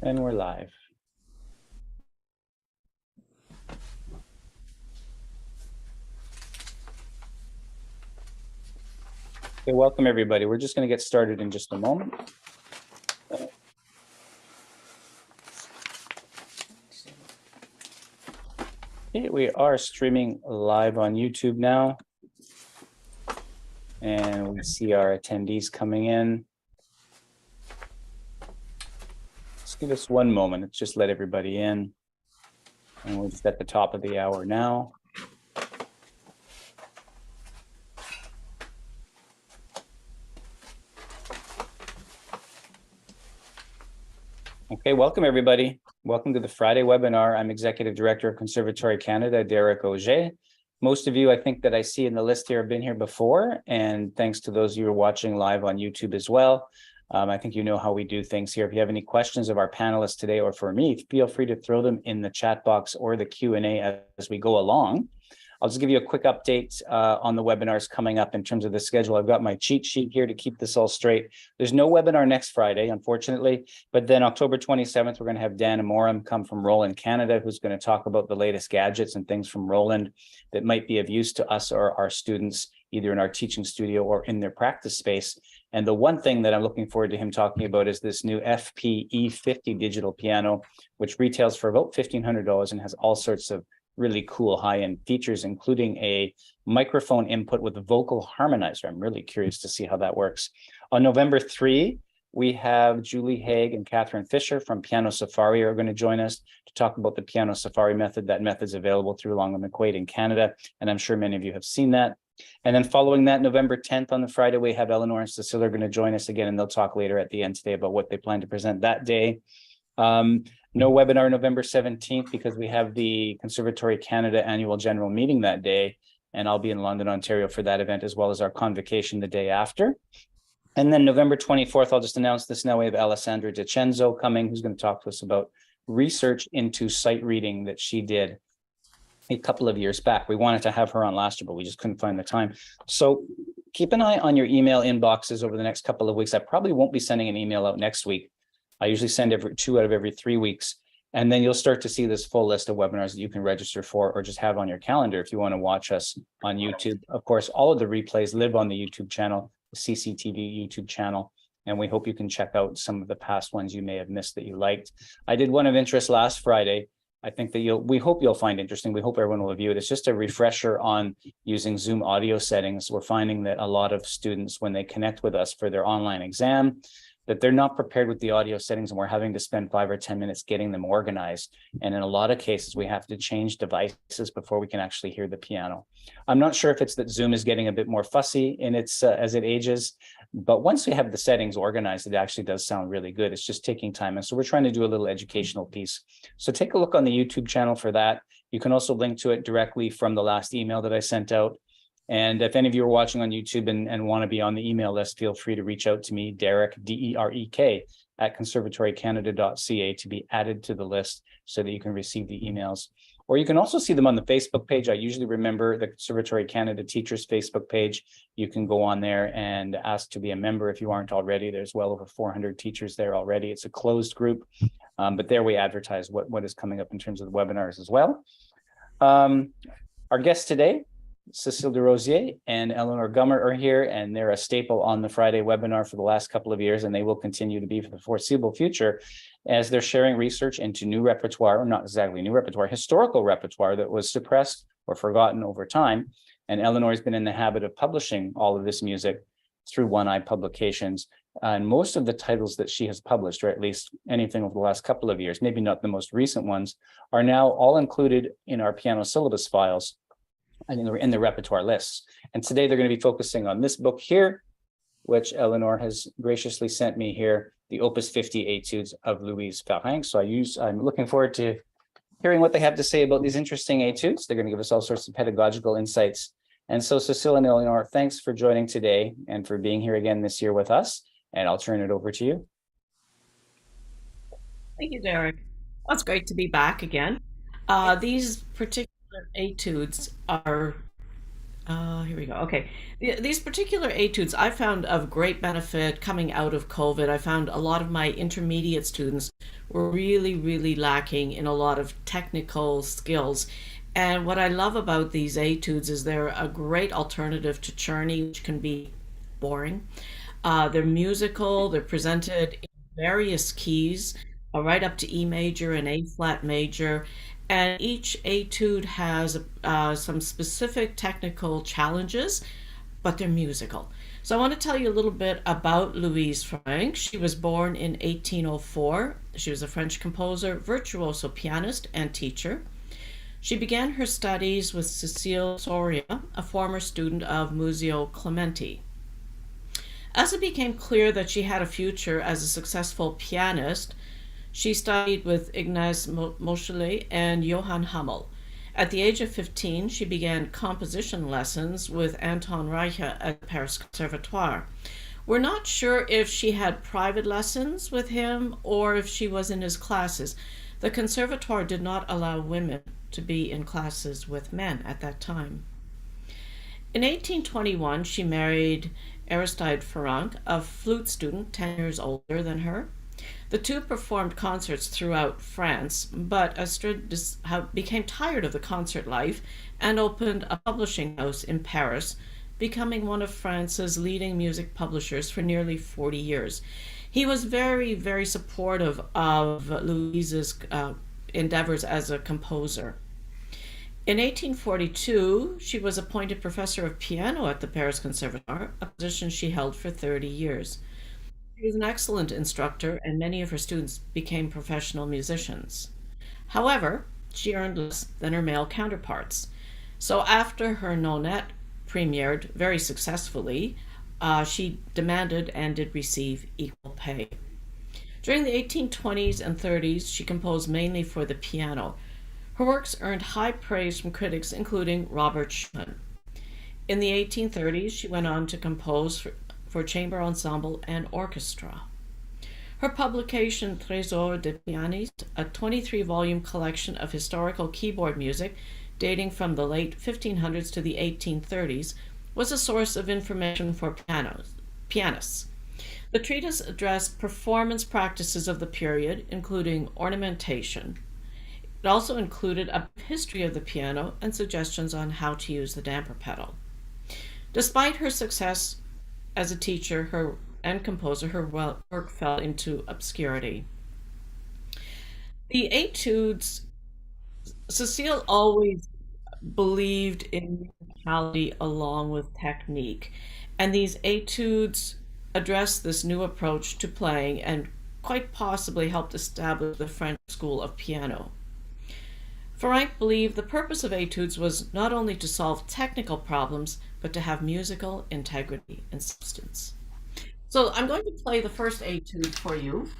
And we're live. Okay, welcome everybody. We're just going to get started in just a moment. Okay, we are streaming live on YouTube now. And we see our attendees coming in. Let's give us one moment. Let's just let everybody in. And we're just at the top of the hour now. Okay, welcome everybody. Welcome to the Friday webinar. I'm Executive Director of Conservatory Canada, Derek Auger. Most of you, I think that I see in the list here have been here before, and thanks to those of you who are watching live on YouTube as well. I think you know how we do things here. If you have any questions of our panelists today or for me, feel free to throw them in the chat box or the Q&A as we go along. I'll just give you a quick update on the webinars coming up in terms of the schedule. I've got my cheat sheet here to keep this all straight. There's no webinar next Friday, unfortunately, but then October 27th, we're going to have Dan Amorum come from Roland, Canada, who's going to talk about the latest gadgets and things from Roland that might be of use to us or our students, either in our teaching studio or in their practice space. And the one thing that I'm looking forward to him talking about is this new FPE 50 digital piano, which retails for about $1,500 and has all sorts of really cool high-end features, including a microphone input with a vocal harmonizer. I'm really curious to see how that works. On November 3, we have Julie Haig and Catherine Fisher from Piano Safari are going to join us to talk about the Piano Safari method. That method's available through Long and McQuaid in Canada, and I'm sure many of you have seen that. And then following that, November 10th on the Friday, we have Eleanor and Cecile are going to join us again, and they'll talk later at the end today about what they plan to present that day. No webinar November 17th because we have the Conservatory Canada annual general meeting that day, and I'll be in London, Ontario for that event, as well as our convocation the day after. And then November 24th, I'll just announce this now. We have Alessandra DiCenzo coming, who's going to talk to us about research into sight reading that she did a couple of years back. We wanted to have her on last year, but we just couldn't find the time. So keep an eye on your email inboxes over the next couple of weeks. I probably won't be sending an email out next week. I usually send two out of every 3 weeks. And then you'll start to see this full list of webinars that you can register for or just have on your calendar if you want to watch us on YouTube. Of course, all of the replays live on the YouTube channel, the CCTV YouTube channel. And we hope you can check out some of the past ones you may have missed that you liked. I did one of interest last Friday. I think that we hope you'll find interesting. We hope everyone will view it. It's just a refresher on using Zoom audio settings. We're finding that a lot of students, when they connect with us for their online exam, that they're not prepared with the audio settings, and we're having to spend 5 or 10 minutes getting them organized. And in a lot of cases, we have to change devices before we can actually hear the piano. I'm not sure if it's that Zoom is getting a bit more fussy in its as it ages, but once we have the settings organized, it actually does sound really good. It's just taking time. And so we're trying to do a little educational piece. So take a look on the YouTube channel for that. You can also link to it directly from the last email that I sent out. And if any of you are watching on YouTube and want to be on the email list, feel free to reach out to me, Derek, DEREK, at conservatorycanada.ca to be added to the list so that you can receive the emails. Or you can also see them on the Facebook page. I usually remember the Conservatory Canada Teachers Facebook page. You can go on there and ask to be a member if you aren't already. There's well over 400 teachers there already. It's a closed group, but there we advertise what is coming up in terms of the webinars as well. Our guests today, Cecile DeRosier and Eleanor Gummer are here, and they're a staple on the Friday webinar for the last couple of years, and they will continue to be for the foreseeable future as they're sharing research into new repertoire, or not exactly new repertoire, historical repertoire that was suppressed or forgotten over time. And Eleanor has been in the habit of publishing all of this music through One Eye Publications. And most of the titles that she has published, or at least anything over the last couple of years, maybe not the most recent ones, are now all included in our piano syllabus files and in the repertoire lists. And today they're going to be focusing on this book here, which Eleanor has graciously sent me here, the Opus 50 Etudes of Louise Farrenc. So I'm looking forward to hearing what they have to say about these interesting etudes. They're going to give us all sorts of pedagogical insights. And so Cecile and Eleanor, thanks for joining today and for being here again this year with us. And I'll turn it over to you. Thank you, Derek. Well, it's great to be back again. These particular etudes are Here we go. Okay. These particular etudes I found of great benefit coming out of COVID. I found a lot of my intermediate students were really, really lacking in a lot of technical skills. And what I love about these etudes is they're a great alternative to Czerny, which can be boring. They're musical, they're presented in various keys, right up to E major and A flat major. And each etude has some specific technical challenges, but they're musical. So I want to tell you a little bit about Louise Farrenc. She was born in 1804. She was a French composer, virtuoso pianist, and teacher. She began her studies with Cecile Soria, a former student of Muzio Clementi. As it became clear that she had a future as a successful pianist, she studied with Ignaz Moscheles and Johann Hummel. At the age of 15, she began composition lessons with Anton Reicha at the Paris Conservatoire. We're not sure if she had private lessons with him or if she was in his classes. The Conservatoire did not allow women to be in classes with men at that time. In 1821, she married Aristide Farrenc, a flute student 10 years older than her. The two performed concerts throughout France, but Astrid became tired of the concert life and opened a publishing house in Paris, becoming one of France's leading music publishers for nearly 40 years. He was very, very supportive of Louise's endeavors as a composer. In 1842, she was appointed professor of piano at the Paris Conservatoire, a position she held for 30 years. She was an excellent instructor, and many of her students became professional musicians. However, she earned less than her male counterparts. So after her nonette premiered very successfully, she demanded and did receive equal pay. During the 1820s and 30s, she composed mainly for the piano. Her works earned high praise from critics, including Robert Schumann. In the 1830s, she went on to compose for chamber ensemble and orchestra. Her publication, Trésor de Pianiste, a 23-volume collection of historical keyboard music dating from the late 1500s to the 1830s, was a source of information for pianists. The treatise addressed performance practices of the period, including ornamentation. It also included a history of the piano and suggestions on how to use the damper pedal. Despite her success as a teacher and composer, her work fell into obscurity. The etudes, Cecile always believed in musicality along with technique, and these etudes address this new approach to playing and quite possibly helped establish the French school of piano. Farrenc believed the purpose of etudes was not only to solve technical problems, but to have musical integrity and substance. So I'm going to play the first etude for you,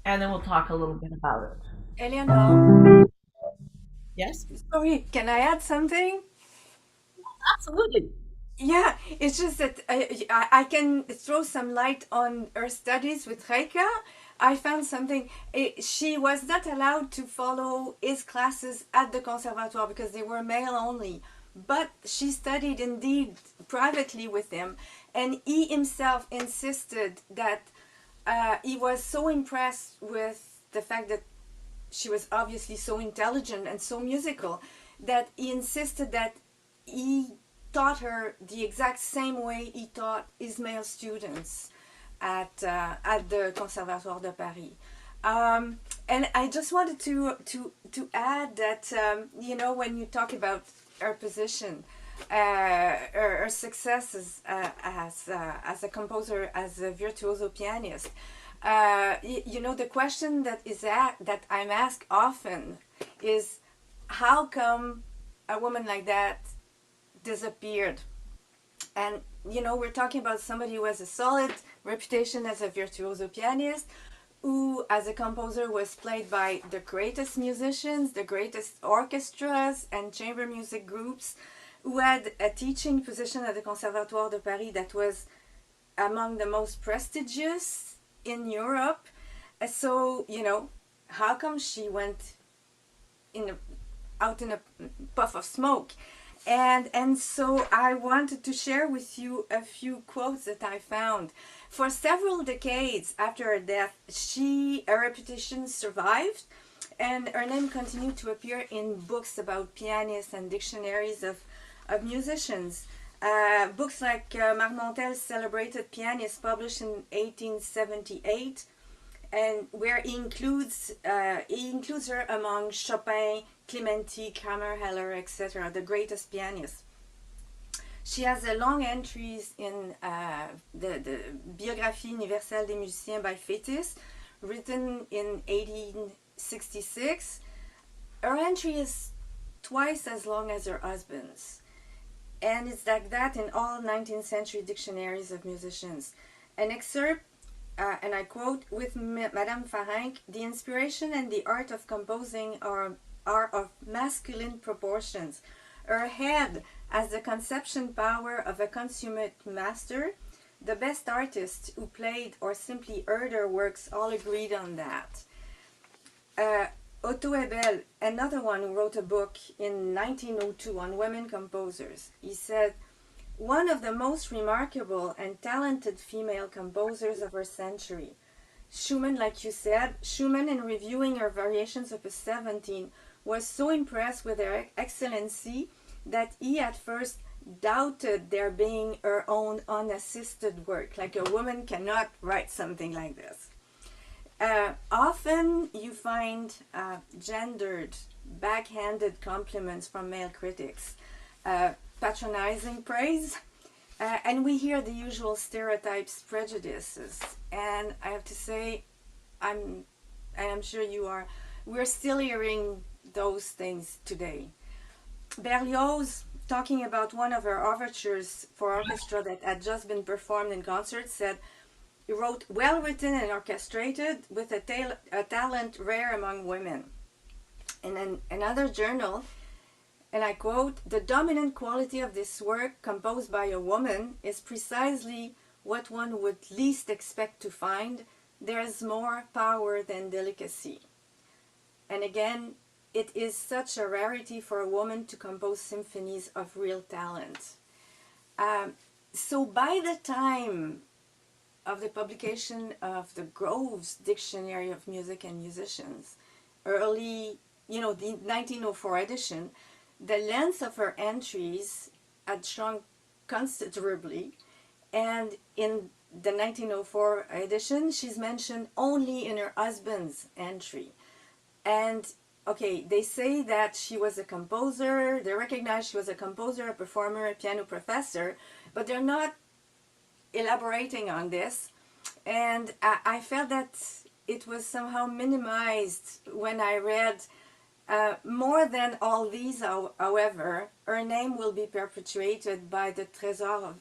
and then we'll talk a little bit about it. Eleanor, Yes? sorry, can I add something? Absolutely. Yeah, it's just that I can throw some light on her studies with Reika. I found something. She was not allowed to follow his classes at the conservatoire because they were male only. But she studied indeed privately with him, and he himself insisted that he was so impressed with the fact that she was obviously so intelligent and so musical that he insisted that he taught her the exact same way he taught his male students at the Conservatoire de Paris. And I just wanted to add that when you talk about her position, her success as a composer, as a virtuoso pianist, the question that I'm asked often is, how come a woman like that disappeared? And we're talking about somebody who has a solid reputation as a virtuoso pianist, who as a composer was played by the greatest musicians, the greatest orchestras and chamber music groups, who had a teaching position at the Conservatoire de Paris that was among the most prestigious in Europe. So, how come she went out in a puff of smoke? And so I wanted to share with you a few quotes that I found. For several decades after her death, her reputation survived, and her name continued to appear in books about pianists and dictionaries of musicians. Books like Marmontel's Celebrated Pianist, published in 1878, and where he includes her among Chopin, Clementi, Kammerheller, etc., the greatest pianists. She has a long entries in the Biographie universelle des musiciens by Fétis, written in 1866. Her entry is twice as long as her husband's, and it's like that in all 19th century dictionaries of musicians. An excerpt, and I quote, "With Madame Farrenc, the inspiration and the art of composing are of masculine proportions. Her head has the conception power of a consummate master. The best artists who played or simply heard her works all agreed on that." Otto Hebel, another one who wrote a book in 1902 on women composers, he said, "One of the most remarkable and talented female composers of her century. Schumann, like you said, Schumann, in reviewing her Variations Opus 17, was so impressed with their excellency that he at first doubted their being her own unassisted work. Like, a woman cannot write something like this." Often you find gendered, backhanded compliments from male critics, patronizing praise, and we hear the usual stereotypes, prejudices. And I have to say, and I'm sure you are, we're still hearing those things today. Berlioz, talking about one of her overtures for orchestra that had just been performed in concert, said, he wrote, "Well written and orchestrated, with a talent rare among women." In another journal, and I quote, "The dominant quality of this work, composed by a woman, is precisely what one would least expect to find. There is more power than delicacy." And again, it is such a rarity for a woman to compose symphonies of real talent. So by the time of the publication of the Groves Dictionary of Music and Musicians, early, the 1904 edition, the length of her entries had shrunk considerably, and in the 1904 edition, she's mentioned only in her husband's entry. And okay, they say that she was a composer, they recognize she was a composer, a performer, a piano professor, but they're not elaborating on this. And I felt that it was somehow minimized when I read, more than all these, however, her name will be perpetuated by the Trésor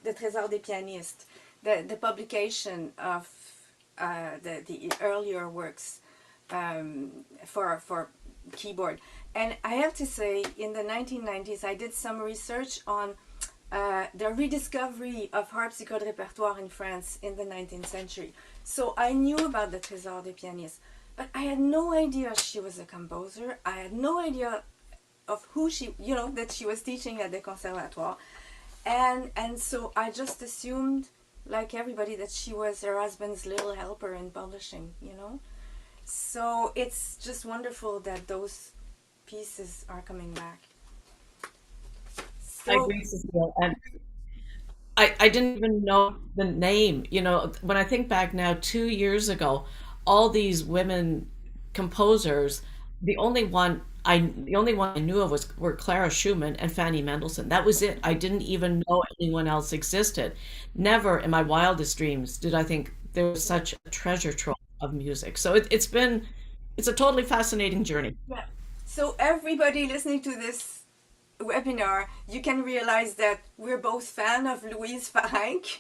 des Pianistes, the publication of the earlier works for keyboard. And I have to say, in the 1990s, I did some research on the rediscovery of harpsichord repertoire in France in the 19th century. So I knew about the Trésor des Pianistes, but I had no idea she was a composer. I had no idea of who she, that she was teaching at the Conservatoire. And so I just assumed, like everybody, that she was her husband's little helper in publishing, So it's just wonderful that those pieces are coming back. I agree, Cecile. And I didn't even know the name. When I think back now, 2 years ago, all these women composers, the only one I knew of were Clara Schumann and Fanny Mendelssohn. That was it. I didn't even know anyone else existed. Never in my wildest dreams did I think there was such a treasure trove of music. So it's a totally fascinating journey. Yeah. So everybody listening to this webinar, you can realize that we're both fan of Louise Farrenc,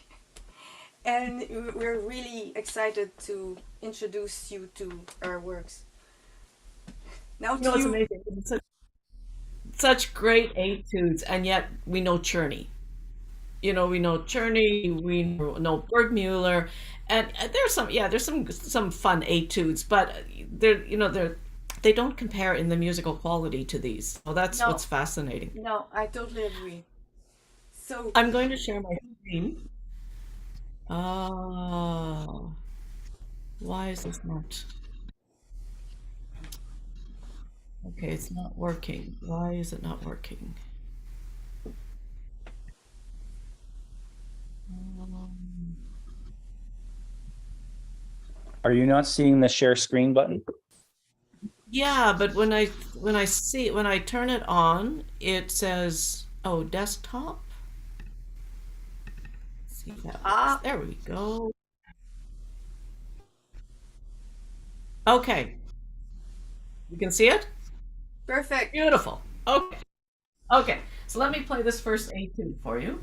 and we're really excited to introduce you to her works. Now to No, it's you. amazing. It's such great etudes, and yet we know Czerny. We know Czerny, we know Bergmuller, and there's some fun etudes, but they're they don't compare in the musical quality to these. So that's No, what's fascinating. no, I totally agree. So, I'm going to share my screen. Oh, why is this not? Okay, it's not working. Why is it not working? Um, Are you not seeing the share screen button? yeah, but when I turn it on, it says, "Oh, desktop." Let's see if that works. ah, There we go. Okay, you can see it? perfect. Beautiful. Okay. Okay. So let me play this first etude for you.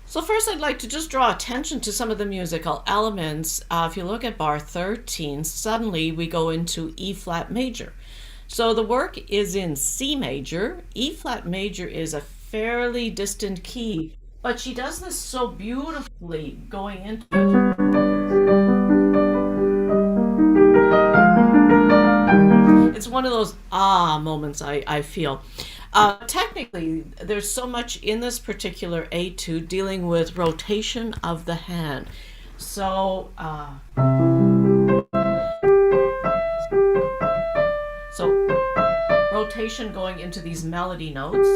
So first I'd like to just draw attention to some of the musical elements. If you look at bar 13, suddenly we go into E flat major. So the work is in C major. E flat major is a fairly distant key, but she does this so beautifully going into it. It's one of those moments I feel. Technically, there's so much in this particular etude dealing with rotation of the hand. So, so rotation going into these melody notes.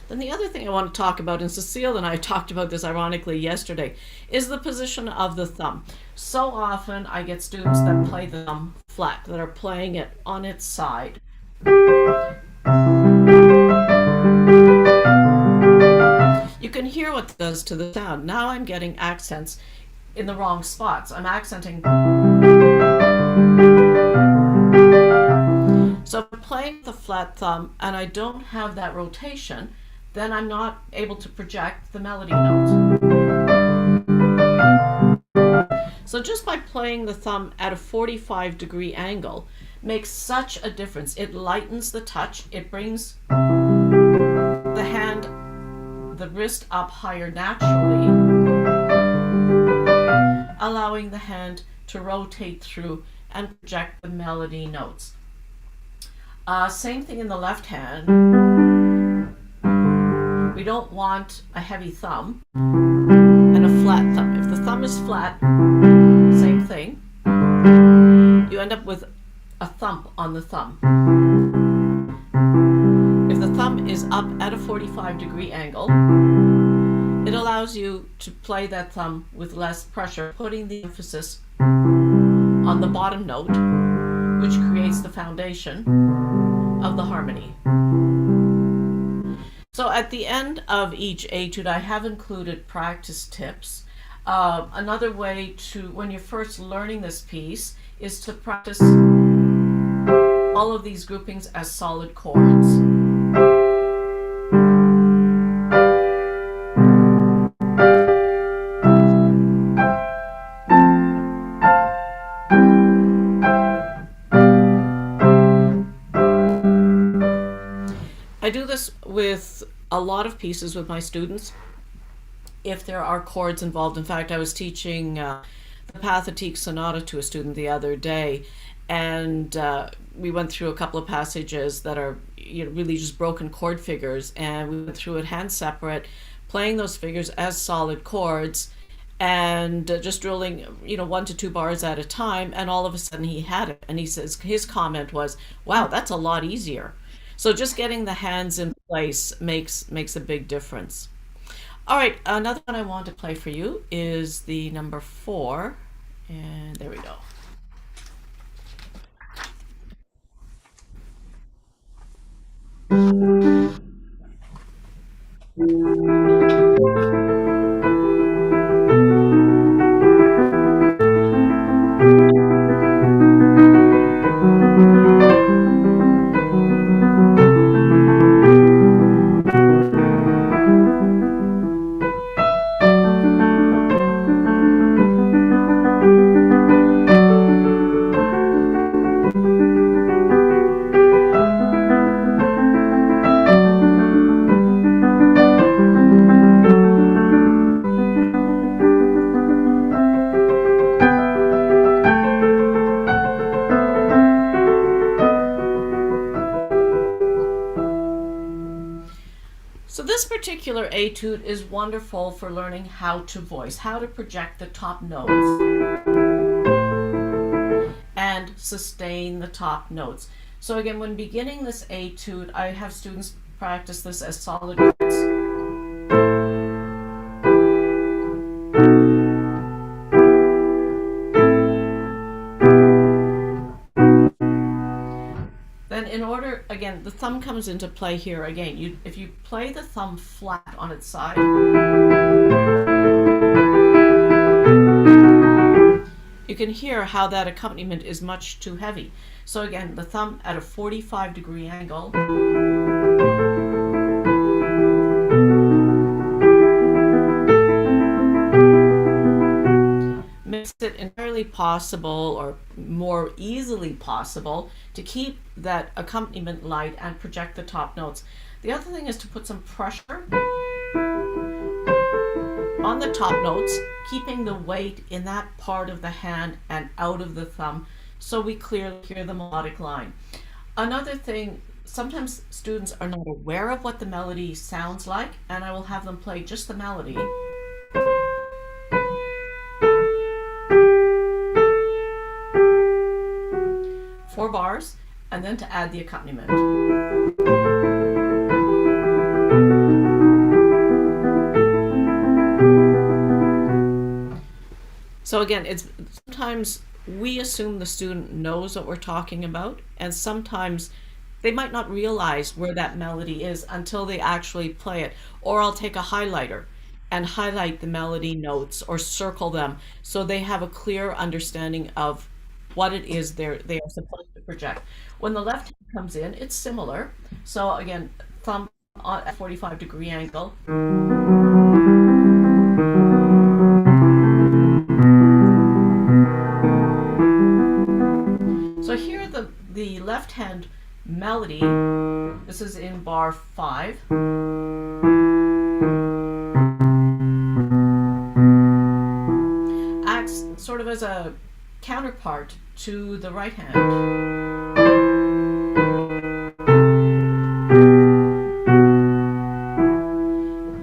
Then the other thing I want to talk about, and Cecile and I talked about this ironically yesterday, is the position of the thumb. So often I get students that play the thumb flat, that are playing it on its side. You can hear what it does to the sound. Now I'm getting accents in the wrong spots. I'm accenting. So if I'm playing the flat thumb and I don't have that rotation, then I'm not able to project the melody note. So just by playing the thumb at a 45-degree angle makes such a difference. It lightens the touch. It brings the hand, the wrist up higher naturally, allowing the hand to rotate through and project the melody notes. Same thing in the left hand. We don't want a heavy thumb and a flat thumb. If the thumb is flat, same thing. You end up with a thump on the thumb. If the thumb is up at a 45-degree angle, it allows you to play that thumb with less pressure, putting the emphasis on the bottom note, which creates the foundation of the harmony. So at the end of each etude, I have included practice tips. Another way to, when you're first learning this piece, is to practice all of these groupings as solid chords. I do this with a lot of pieces with my students if there are chords involved. In fact, I was teaching the Pathetique Sonata to a student the other day, and we went through a couple of passages that are really just broken chord figures, and we went through it hand separate, playing those figures as solid chords and just drilling, 1 to 2 bars at a time, and all of a sudden he had it. And he says his comment was, "Wow, that's a lot easier." So just getting the hands in place makes a big difference. All right, another one I want to play for you is the number 4, and there we go. So this particular etude is wonderful for learning how to voice, how to project the top notes and sustain the top notes. So again, when beginning this etude, I have students practice this as solid chords. Then in order, again, the thumb comes into play here again. If you play the thumb flat on its side, you can hear how that accompaniment is much too heavy. So again, the thumb at a 45-degree angle. Makes it entirely possible, or more easily possible, to keep that accompaniment light and project the top notes. The other thing is to put some pressure on the top notes, keeping the weight in that part of the hand and out of the thumb, so we clearly hear the melodic line. Another thing, sometimes students are not aware of what the melody sounds like, and I will have them play just the melody. 4 bars, and then to add the accompaniment. So again, it's sometimes we assume the student knows what we're talking about, and sometimes they might not realize where that melody is until they actually play it. Or I'll take a highlighter and highlight the melody notes or circle them so they have a clear understanding of what it is they are supposed to project. When the left hand comes in, it's similar. So again, thumb at 45-degree angle. So here the left hand melody, this is in bar 5. Acts sort of as a counterpart to the right hand.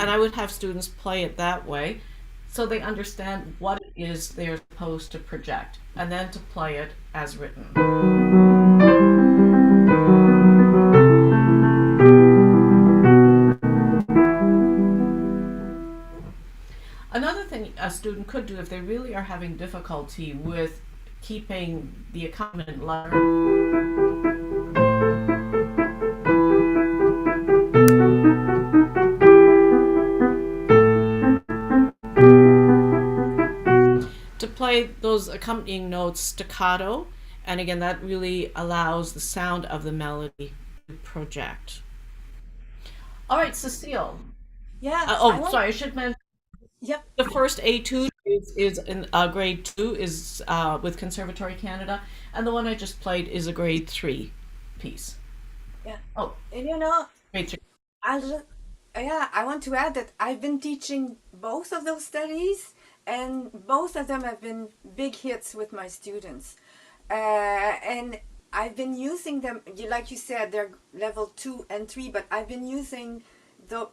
And I would have students play it that way so they understand what it is they're supposed to project, and then to play it as written. Another thing a student could do if they really are having difficulty with keeping the accompaniment lighter, to play those accompanying notes staccato, and again that really allows the sound of the melody to project. All right, Cecile. Yeah. Sorry, I should mention. Yep. The first etude is in grade 2, is with Conservatory Canada, and the one I just played is a grade 3 piece. Yeah. Oh, And grade 3. I want to add that I've been teaching both of those studies, and both of them have been big hits with my students. And I've been using them, like you said, they're level 2 and 3, but I've been using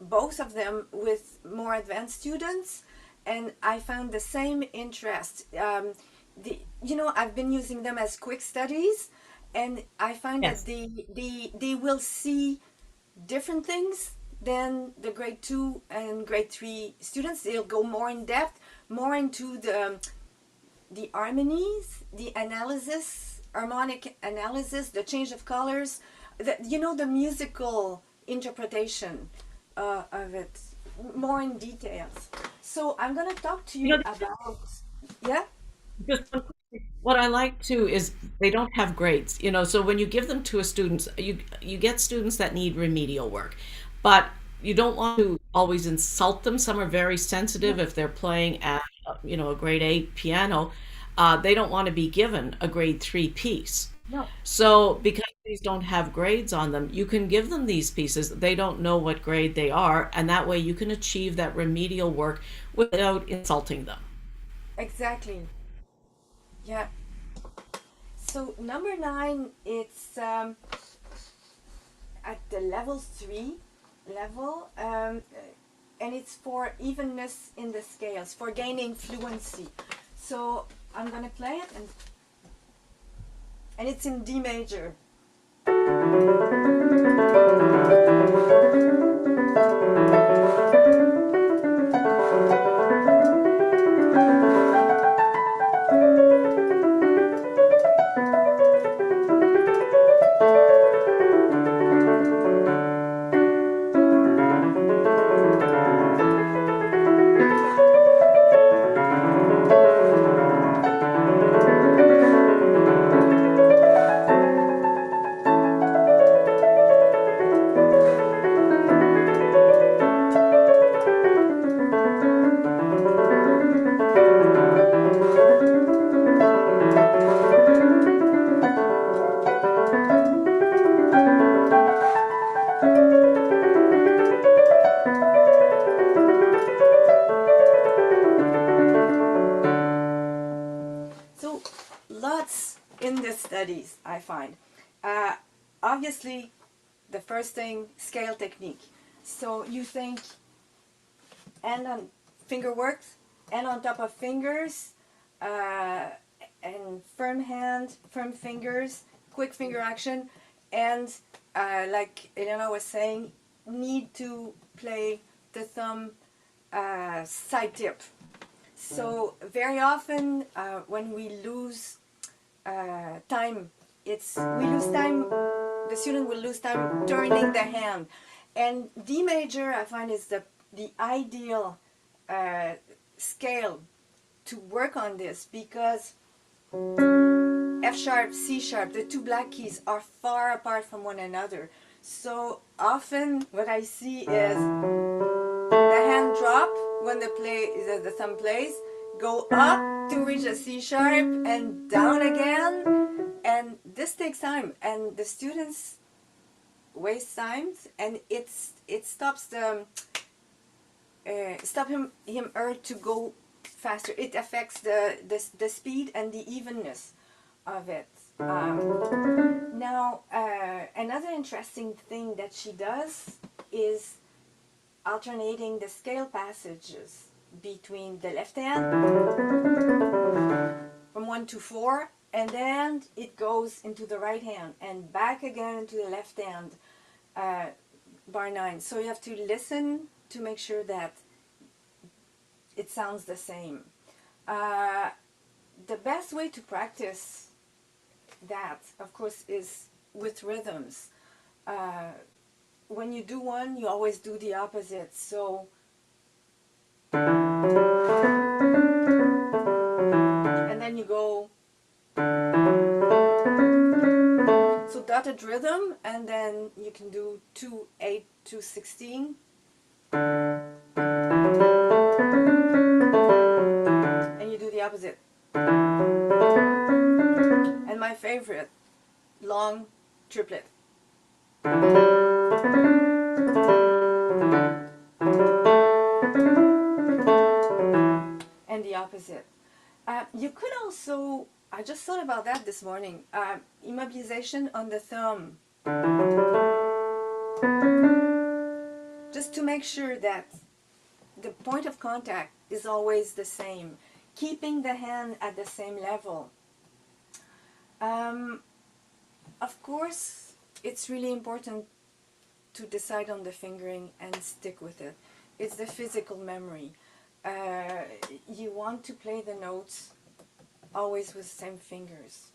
both of them with more advanced students, and I found the same interest. I've been using them as quick studies, and I find Yes. that they will see different things than the grade 2 and grade 3 students. They'll go more in depth, more into the harmonies, the analysis, harmonic analysis, the change of colors, the musical interpretation of it, more in details. So I'm going to talk to you about, yeah? Just one quick- what I like too is they don't have grades, so when you give them to a student, you get students that need remedial work, but you don't want to always insult them. Some are very sensitive if they're playing at, a grade 8 piano. They don't want to be given a grade 3 piece. No. So because these don't have grades on them, you can give them these pieces. They don't know what grade they are, and that way you can achieve that remedial work without insulting them. Exactly. Yeah. So number 9, it's at the level 3 level, and it's for evenness in the scales, for gaining fluency. So I'm gonna play it, and it's in D major. So lots in the studies, I find. Obviously, the first thing, scale technique. So you think and on finger works, and on top of fingers, and firm hand, firm fingers, quick finger action, and like Elena was saying, need to play the thumb side tip. So very often when we lose time, we lose time. The student will lose time turning the hand, and D major I find is the ideal scale to work on this, because F sharp, C sharp, the two black keys are far apart from one another. So often what I see is the hand drop when the thumb plays, go up to reach a C sharp and down again, and this takes time, and the students waste time, and it stops her to go faster. It affects the speed and the evenness of it. Now, another interesting thing that she does is alternating the scale passages between the left hand from 1 to 4, and then it goes into the right hand and back again into the left hand, bar 9. So you have to listen to make sure that it sounds the same. The best way to practice that, of course, is with rhythms. When you do one, you always do the opposite. So, and then you go, so dotted rhythm, and then you can do 2, 8, 2, 16. And you do the opposite. And my favorite, long triplet. And the opposite. You could also, I just thought about that this morning, immobilization on the thumb. Just to make sure that the point of contact is always the same, keeping the hand at the same level. Of course, it's really important to decide on the fingering and stick with it. It's the physical memory. You want to play the notes always with the same fingers.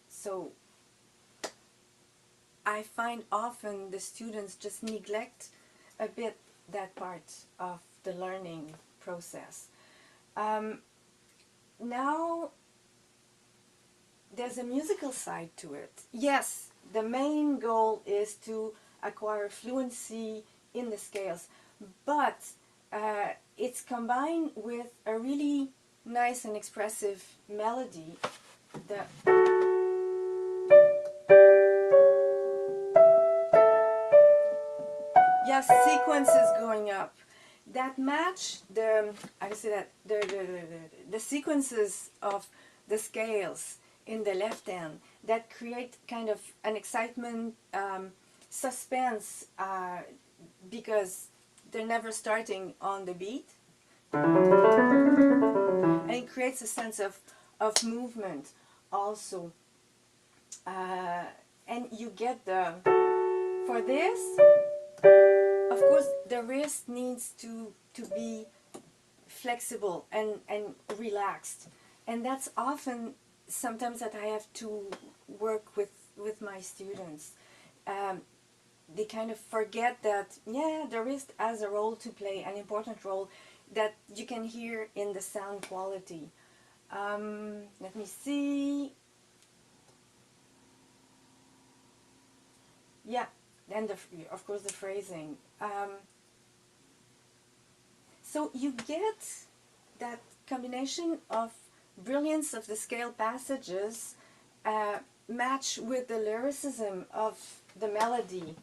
So I find often the students just neglect a bit that part of the learning process. Now, there's a musical side to it. Yes, the main goal is to acquire fluency in the scales, but it's combined with a really nice and expressive melody. Yes, sequences going up that match the the sequences of the scales in the left hand that create kind of an excitement, suspense, because they're never starting on the beat, and it creates a sense of movement also, and you get for this, of course, the wrist needs to be flexible and relaxed, and that's often sometimes that I have to work with my students. They kind of forget that, yeah, the wrist has a role to play, an important role that you can hear in the sound quality. Let me see. Yeah, and of course the phrasing. So you get that combination of brilliance of the scale passages match with the lyricism of the melody.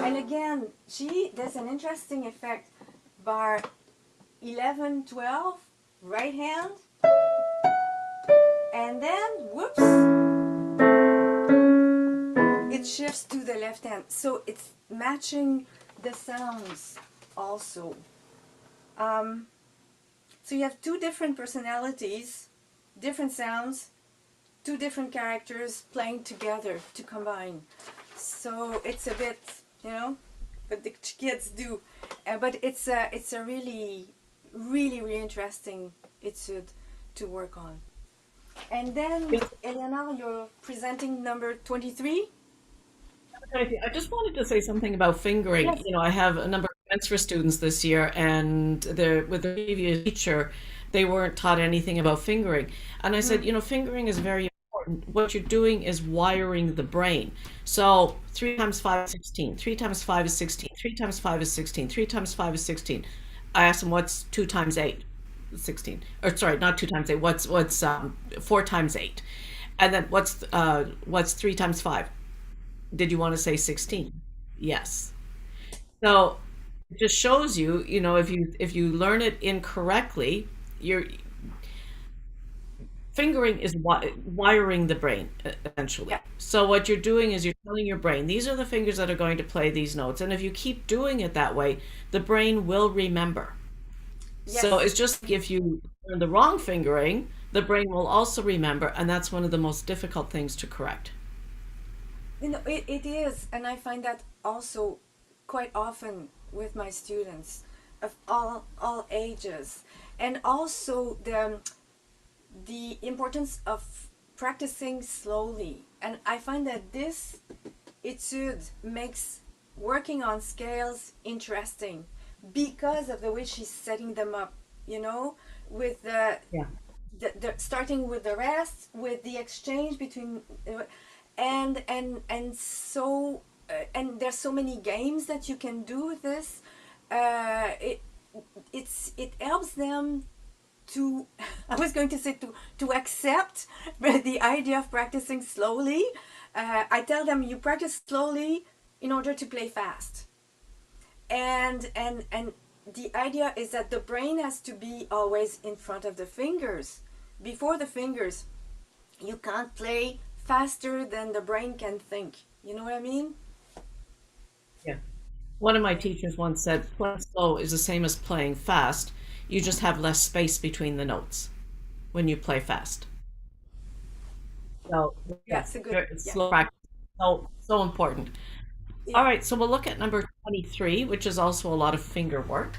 And again, there's an interesting effect. Bar 11, 12, right hand, and then, whoops, it shifts to the left hand. So it's matching the sounds also. So you have two different personalities, different sounds, two different characters playing together to combine. So it's a bit, what the kids do. But it's a really, really, really interesting etude to work on. And then, Eleanor, you're presenting number 23. I just wanted to say something about fingering. Yes. I have a number of transfer students this year, and with the previous teacher, they weren't taught anything about fingering. And I said, fingering is very important. What you're doing is wiring the brain. So 3 times 5 is 16, 3 times 5 is 16, 3 times 5 is 16, 3 times 5 is 16. I asked them, what's 2 times 8? 16. Or sorry, not 2 times 8. What's 4 times 8? And then what's 3 times 5? Did you want to say 16? Yes. So it just shows you, if you learn it incorrectly, your fingering is wiring the brain essentially. Yeah. So what you're doing is you're telling your brain, these are the fingers that are going to play these notes. And if you keep doing it that way, the brain will remember. Yes. So it's just like if you learn the wrong fingering, the brain will also remember, and that's one of the most difficult things to correct. It is, and I find that also quite often with my students of all ages, and also the importance of practicing slowly. And I find that this etude makes working on scales interesting because of the way she's setting them up, with the starting with the rest, with the exchange between and so and there's so many games that you can do with this. It helps them to I was going to say to accept the idea of practicing slowly. I tell them you practice slowly in order to play fast, and the idea is that the brain has to be always in front of the fingers, before the fingers. You can't play faster than the brain can think. You know what I mean? Yeah. One of my teachers once said, playing slow is the same as playing fast. You just have less space between the notes when you play fast. So, Yeah, yeah, it's a good. Yeah. slow practice. So important. Yeah. All right, so we'll look at number 23, which is also a lot of finger work.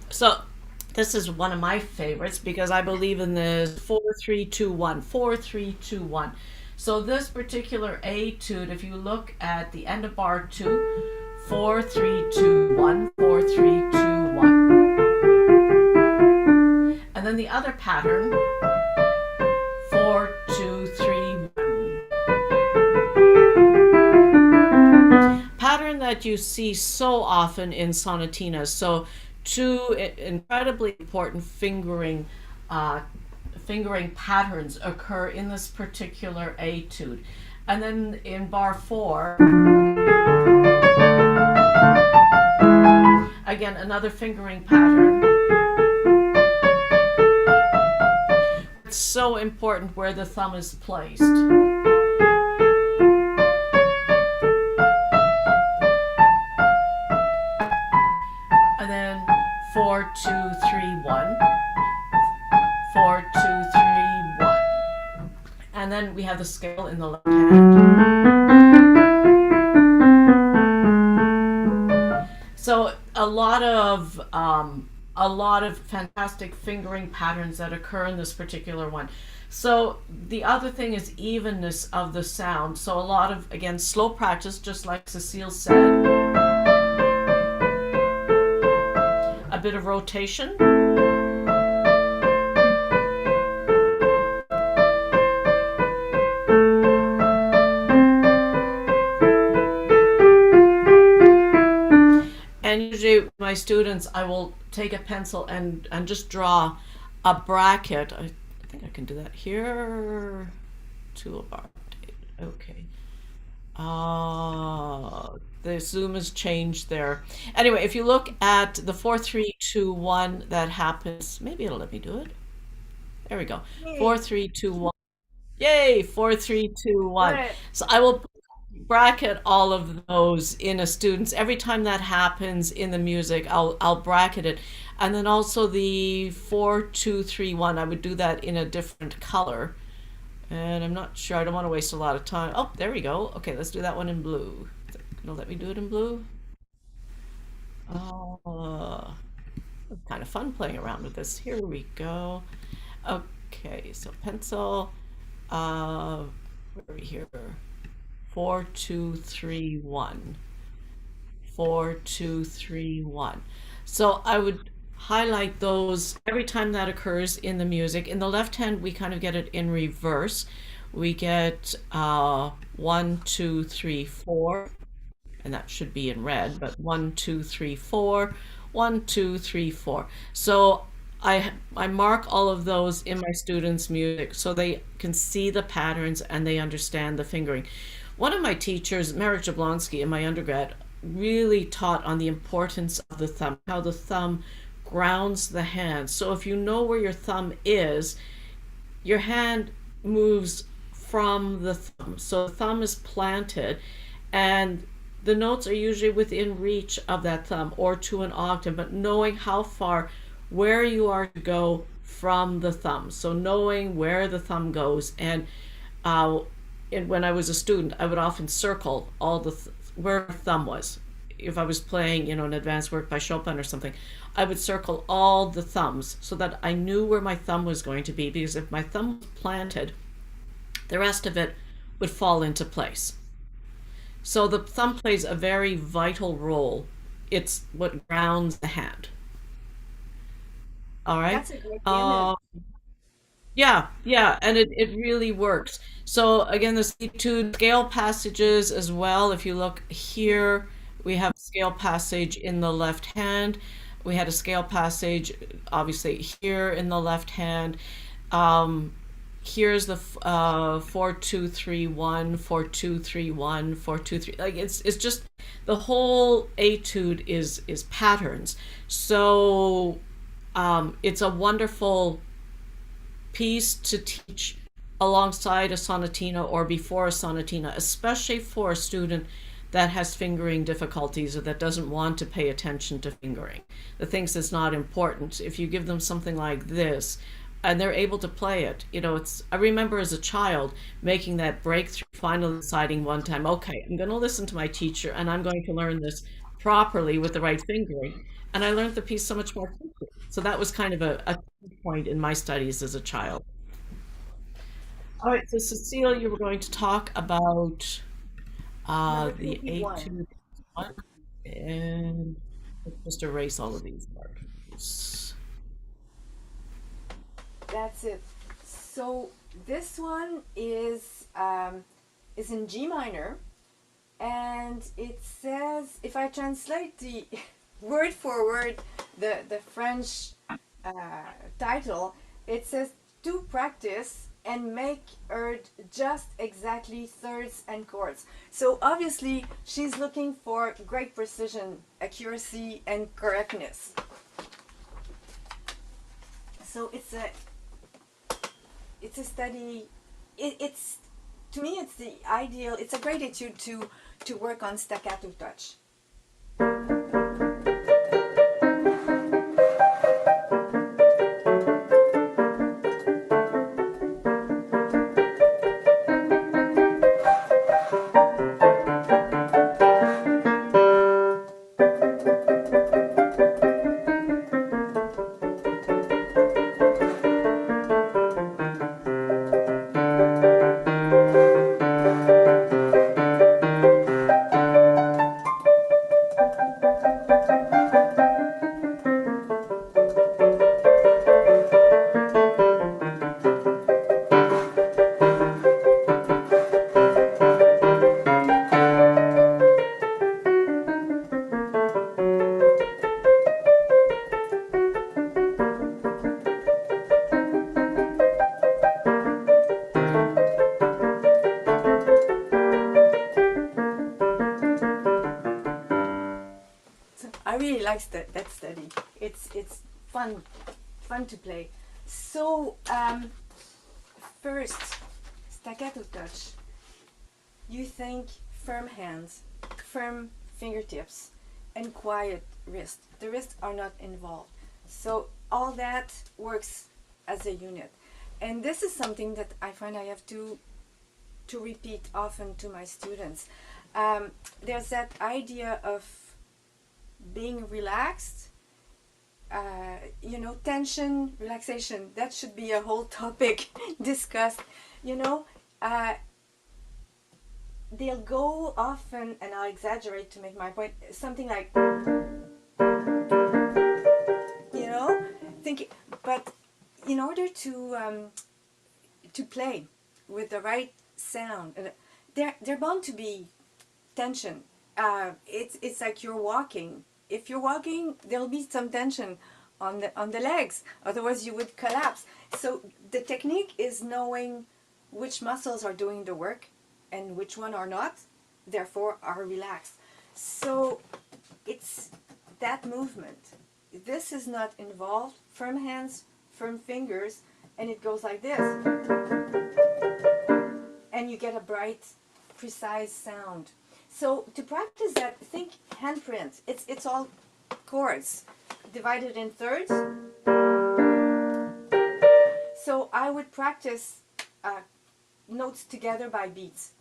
So this is one of my favorites because I believe in the 4-3-2-1, 4-3-2-1. So this particular etude, if you look at the end of bar 2, 4-3-2-1, 4-3-2-1. And then the other pattern, 4-2-3-1. Pattern that you see so often in sonatinas. So two incredibly important fingering patterns occur in this particular etude. And then in bar 4, again, another fingering pattern. It's so important where the thumb is placed. And then 4-2-3-1, 4-2-3-1, and then we have the scale in the left hand. So a lot of fantastic fingering patterns that occur in this particular one. So the other thing is evenness of the sound. So a lot of, again, slow practice, just like Cecile said. A bit of rotation. And usually with my students, I will take a pencil and just draw a bracket. I think I can do that here. Toolbar. Okay. The zoom has changed there. Anyway, if you look at the 4-3-2-1 that happens, maybe it'll let me do it. There we go. 4-3-2-1. Yay, 4-3-2-1. So I will bracket all of those in a student's. Every time that happens in the music, I'll bracket it. And then also the 4-2-3-1, I would do that in a different color. And I'm not sure, I don't want to waste a lot of time. Oh, there we go. Okay, let's do that one in blue. Gonna let me do it in blue? Oh, kind of fun playing around with this. Here we go. Okay, so pencil. Where are we here? 4-2-3-1. 4-2-3-1. So I would highlight those every time that occurs in the music. In the left hand, we kind of get it in reverse. We get 1-2-3-4. And that should be in red, but 1-2-3-4, 1-2-3-4. So I mark all of those in my students' music so they can see the patterns and they understand the fingering. One of my teachers, Merrick Jablonski, in my undergrad, really taught on the importance of the thumb, how the thumb grounds the hand. So if you know where your thumb is, your hand moves from the thumb. So the thumb is planted and the notes are usually within reach of that thumb or to an octave, but knowing how far, where you are to go from the thumb. So knowing where the thumb goes. And uh, when I was a student, I would often circle all the where my thumb was. If I was playing, an advanced work by Chopin or something, I would circle all the thumbs so that I knew where my thumb was going to be, because if my thumb was planted, the rest of it would fall into place. So the thumb plays a very vital role. It's what grounds the hand. All right. That's a great image. Uh, Yeah, yeah, and it really works. So again, the two scale passages as well. If you look here, we have a scale passage in the left hand. We had a scale passage, obviously, here in the left hand. Um, Here's the 4 2 3 1 4 2 3 1 4 2 3. Like it's just the whole etude is patterns. So it's a wonderful piece to teach alongside a sonatina or before a sonatina, especially for a student that has fingering difficulties or that doesn't want to pay attention to fingering, that thinks it's not important. If you give them something like this and they're able to play it, I remember as a child making that breakthrough, finally deciding one time, okay, I'm going to listen to my teacher and I'm going to learn this properly with the right fingering. And I learned the piece so much more quickly. So that was kind of a key point in my studies as a child. All right, so Cecile, you were going to talk about Number the 21. etude one, and let's just erase all of these markers. That's it. So this one is in G minor, and it says, if I translate the word for word the French title, it says to practice and make heard just exactly thirds and chords. So obviously she's looking for great precision, accuracy, and correctness. So it's a study. It's to me it's the ideal. It's a great etude to work on staccato touch. I really like that study. It's fun to play. So first, staccato touch. You think firm hands, firm fingertips, and quiet wrist. The wrists are not involved. So all that works as a unit. And this is something that I find I have to repeat often to my students. There's that idea of being relaxed, tension, relaxation. That should be a whole topic discussed. They'll go often, and I'll exaggerate to make my point, something like, think. But in order to play with the right sound, they're bound to be tension. It's like you're walking. If you're walking, there'll be some tension on the legs. Otherwise, you would collapse. So the technique is knowing which muscles are doing the work and which one are not, therefore are relaxed. So it's that movement. This is not involved. Firm hands, firm fingers, and it goes like this. And you get a bright, precise sound. So to practice that, think handprint. It's all chords divided in thirds. So I would practice notes together by beats.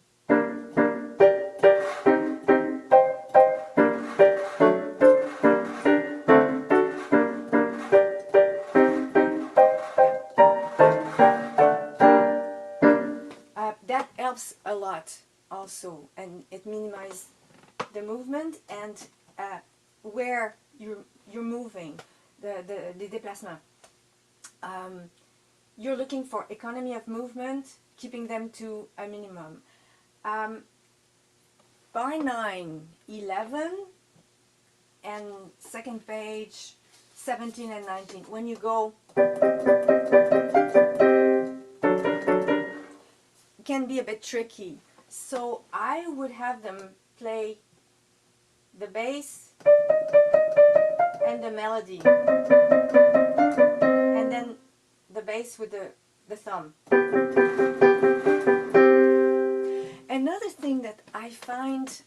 That helps a lot also, and it minimizes the movement and where you're moving, the déplacement. You're looking for economy of movement, keeping them to a minimum. Bar 9, 11, and second page, 17 and 19. When you go, can be a bit tricky. So I would have them play the bass and the melody, and then the bass with the thumb. Another thing that I find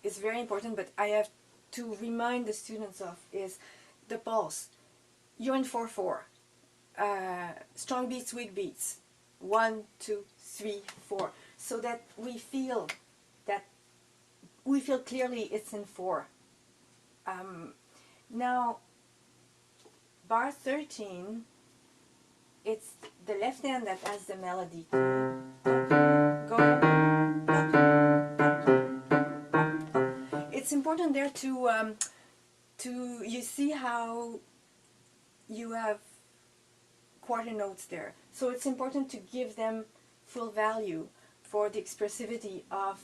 is very important, but I have to remind the students of, is the pulse. You're in 4/4. Strong beats, weak beats. 1, 2, 3, 4. So that we feel clearly it's in 4. Now, bar 13, it's the left hand that has the melody. Go. It's important there to you see how you have quarter notes there. So it's important to give them full value for the expressivity of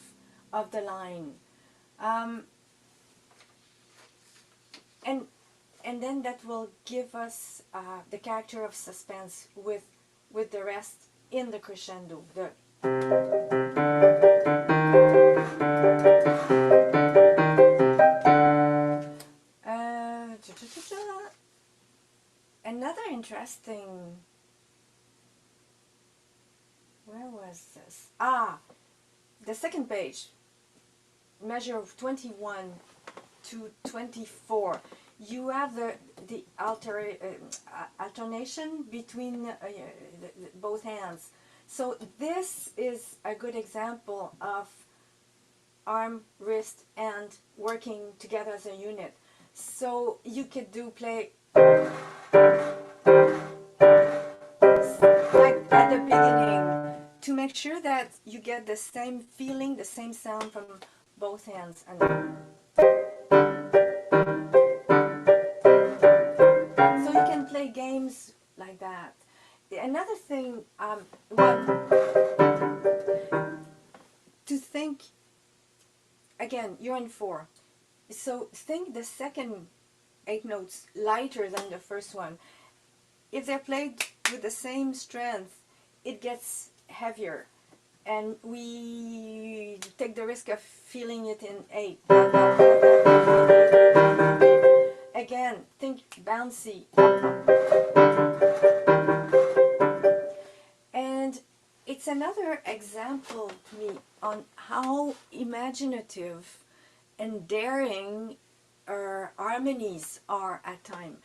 the line. And then that will give us the character of suspense with the rest in the crescendo. Another interesting, where was this? The second page, measure of 21 to 24. You have the alternation between both hands. So this is a good example of arm, wrist, and working together as a unit. So you could play like at the beginning, to make sure that you get the same feeling, the same sound from both hands. And so you can play games like that. Another thing, to think, again, you're in 4. So think the second 8 notes lighter than the first one. If they're played with the same strength, it gets heavier, and we take the risk of feeling it in 8. Again, think bouncy. And it's another example to me on how imaginative and daring our harmonies are at times.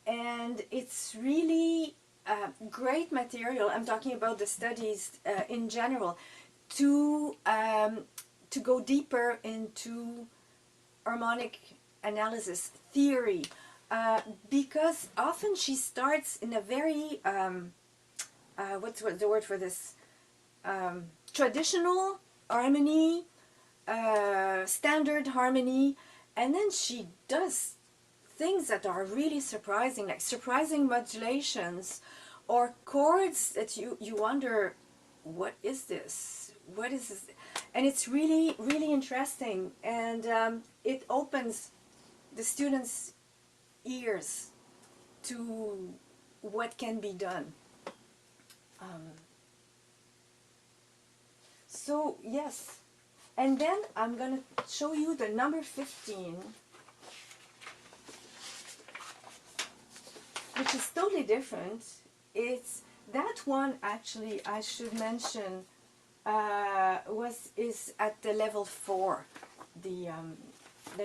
And it's really great material. I'm talking about the studies in general, to go deeper into harmonic analysis theory, because often she starts in a very what's the word for this, traditional harmony, standard harmony, and then she does things that are really surprising, like surprising modulations or chords that you wonder, what is this? What is this? And it's really, really interesting, and it opens the students' ears to what can be done. So yes, and then I'm going to show you the number 15, which is totally different. It's that one, actually, I should mention, is at the level 4, the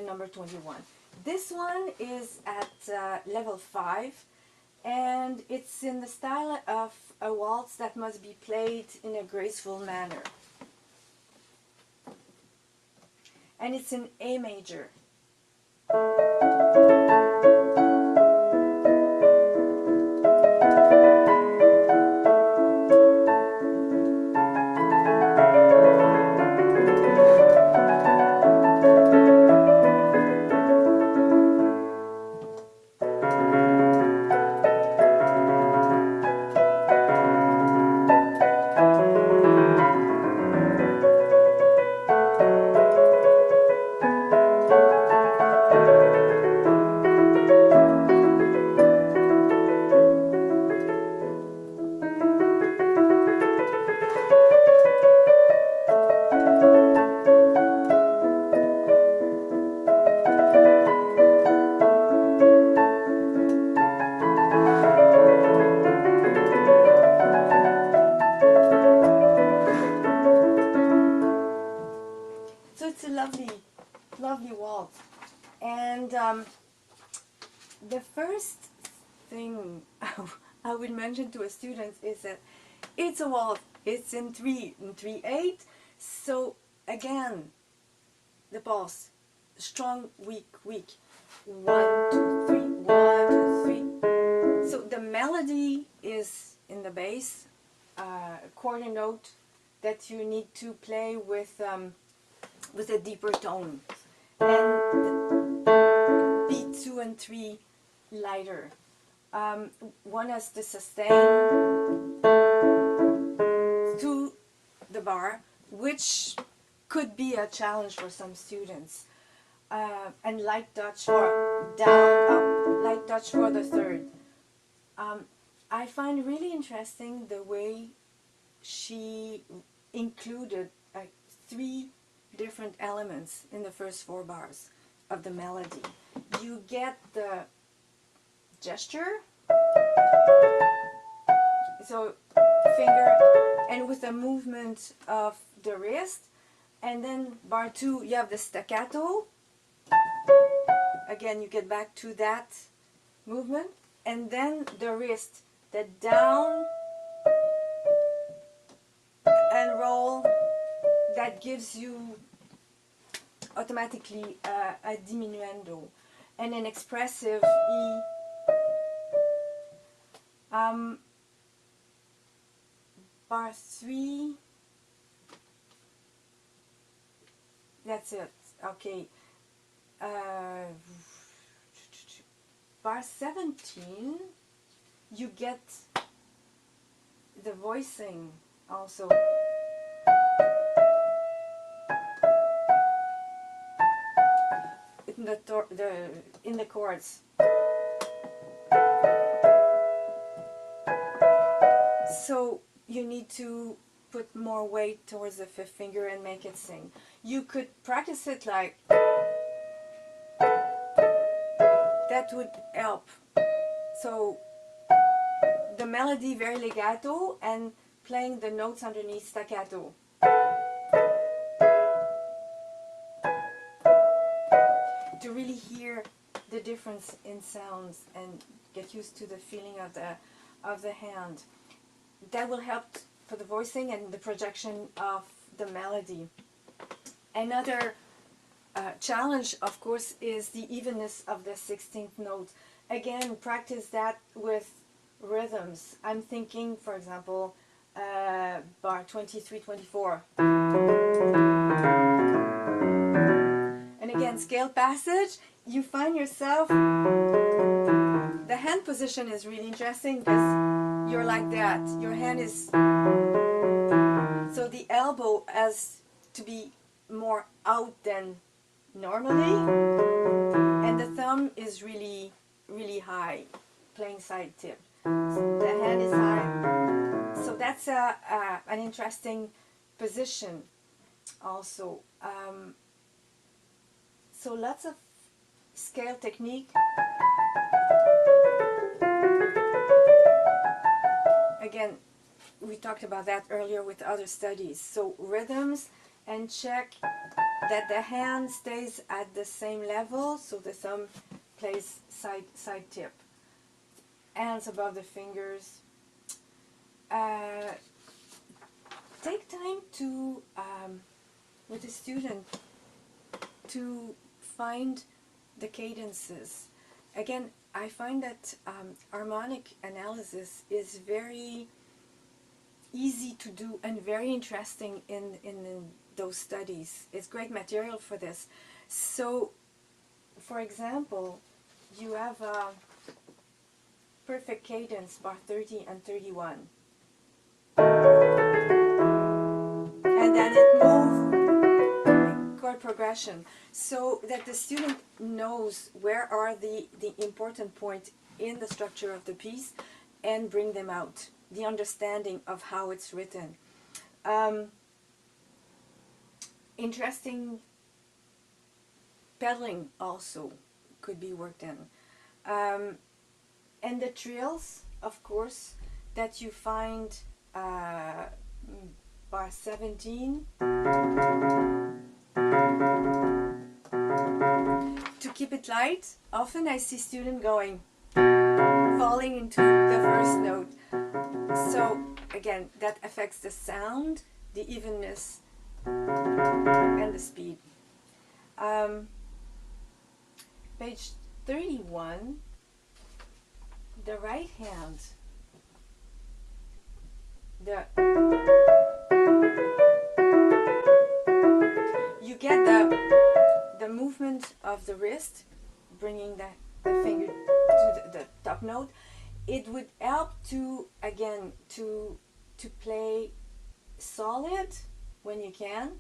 number 21. This one is at level 5, and it's in the style of a waltz that must be played in a graceful manner. And it's in A major. So it's a lovely waltz. And the first thing I would mention to a student is that it's a waltz. It's in 3/8. So again, the pulse, strong, weak, weak. 1, 2, 3, 1, 2, 3. So the melody is in the bass, quarter note that you need to play with a deeper tone, and beat 2 and 3 lighter. One has the sustain to the bar, which could be a challenge for some students. And light touch for down, up, light touch for the third. I find really interesting the way she included 3 different elements in the first 4 bars of the melody. You get the gesture, so finger, and with the movement of the wrist, and then bar 2 you have the staccato. Again, you get back to that movement, and then the wrist, the down and roll, that gives you automatically a diminuendo and an expressive E. Bar 3, that's it, okay. Bar 17, you get the voicing also. In the chords. So you need to put more weight towards the 5th finger and make it sing. You could practice it like that, would help. So the melody very legato and playing the notes underneath staccato. To really hear the difference in sounds and get used to the feeling of the hand. That will help for the voicing and the projection of the melody. Another challenge, of course, is the evenness of the 16th note. Again, practice that with rhythms. I'm thinking, for example, bar 23, 24. And again, scale passage, you find yourself, the hand position is really interesting because you're like that. Your hand is, so the elbow has to be more out than normally, and the thumb is really, really high, playing side tip. So the hand is high. So that's an interesting position also. So lots of scale technique. Again, we talked about that earlier with other studies. So rhythms, and check that the hand stays at the same level, so the thumb plays side tip. hands above the fingers. Uh, Take time to, with the student, to find the cadences. Again, I find that harmonic analysis is very easy to do and very interesting in those studies. It's great material for this. So, for example, you have a perfect cadence, bar 30 and 31. And then it moves chord progression, so that the student knows where are the important points in the structure of the piece and bring them out, the understanding of how it's written. Interesting pedaling also could be worked in. And the trills, of course, that you find bar 17. To keep it light, often I see students falling into the first note. So again, that affects the sound, the evenness, and the speed. Page 31, the right hand. You get the movement of the wrist, bringing the finger to the top note. It would help to, again, to play solid when you can.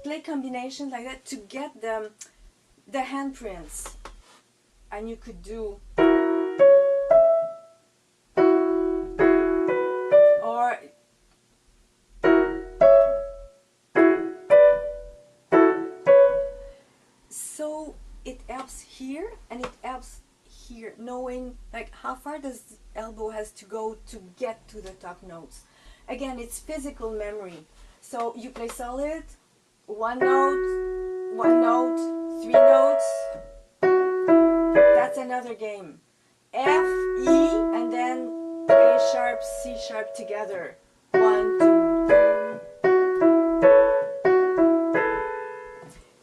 Play combinations like that to get the handprints. And you could do, or so it helps here and it helps here, knowing like how far does the elbow has to go to get to the top notes. Again, it's physical memory. So you play solid, one note, three notes. That's another game. F, E, and then A sharp, C sharp together. 1, 2.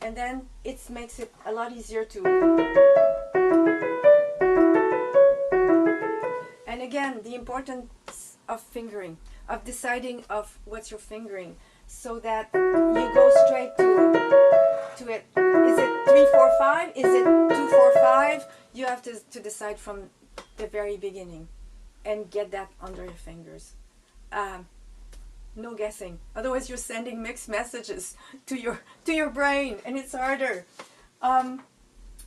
And then it makes it a lot easier to. And again, the importance of fingering, of deciding of what's your fingering, so that you go straight to it. Is it 3, 4, 5? Is it 2, 4, 5? You have to decide from the very beginning and get that under your fingers. No guessing. Otherwise, you're sending mixed messages to your brain, and it's harder.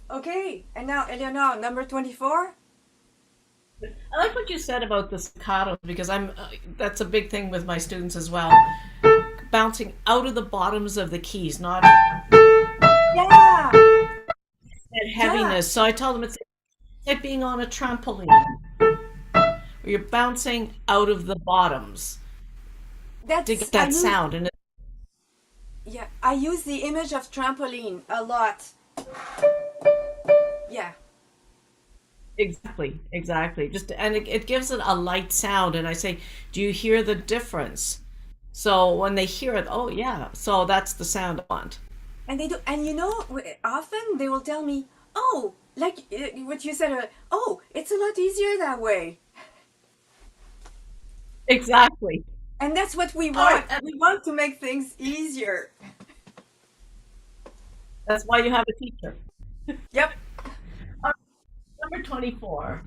Okay, and now Eleanor, number 24. I like what you said about the staccato, because that's a big thing with my students as well. Bouncing out of the bottoms of the keys, not Yeah. that heaviness. Yeah. So I tell them it's like being on a trampoline, where you're bouncing out of the bottoms to get that sound. And yeah, I use the image of trampoline a lot. Yeah. Exactly. And it gives it a light sound. And I say, do you hear the difference? So when they hear it, oh yeah, so that's the sound I want. And they do, and often they will tell me, oh, like what you said, oh, it's a lot easier that way. Exactly. And that's what we want. We want to make things easier. That's why you have a teacher. Yep. Number 24.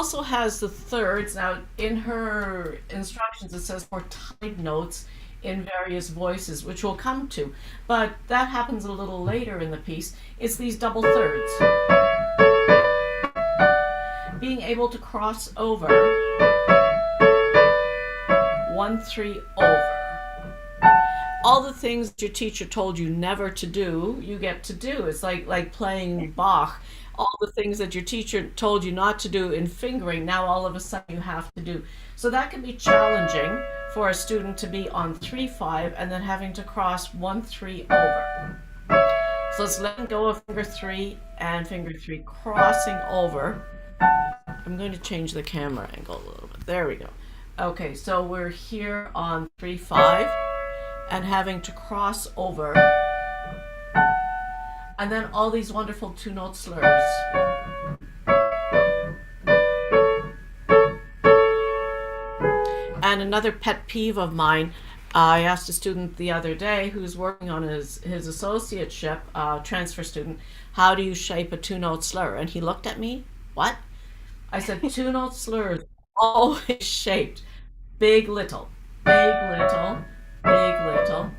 also has the thirds. Now, in her instructions, it says for tied notes in various voices, which we'll come to. But that happens a little later in the piece. It's these double thirds. Being able to cross over 1-3 over. All the things your teacher told you never to do, you get to do. It's like playing Bach. All the things that your teacher told you not to do in fingering, now all of a sudden you have to do. So that can be challenging for a student to be on 3-5 and then having to cross 1-3 over. So let's let go of finger 3 and finger 3 crossing over. I'm going to change the camera angle a little bit. There we go. Okay, so we're here on 3-5 and having to cross over. And then all these wonderful two-note slurs. And another pet peeve of mine, I asked a student the other day who's working on his associateship, transfer student, how do you shape a two-note slur? And he looked at me, what? I said, two-note slurs always shaped big, little, big, little, big, little,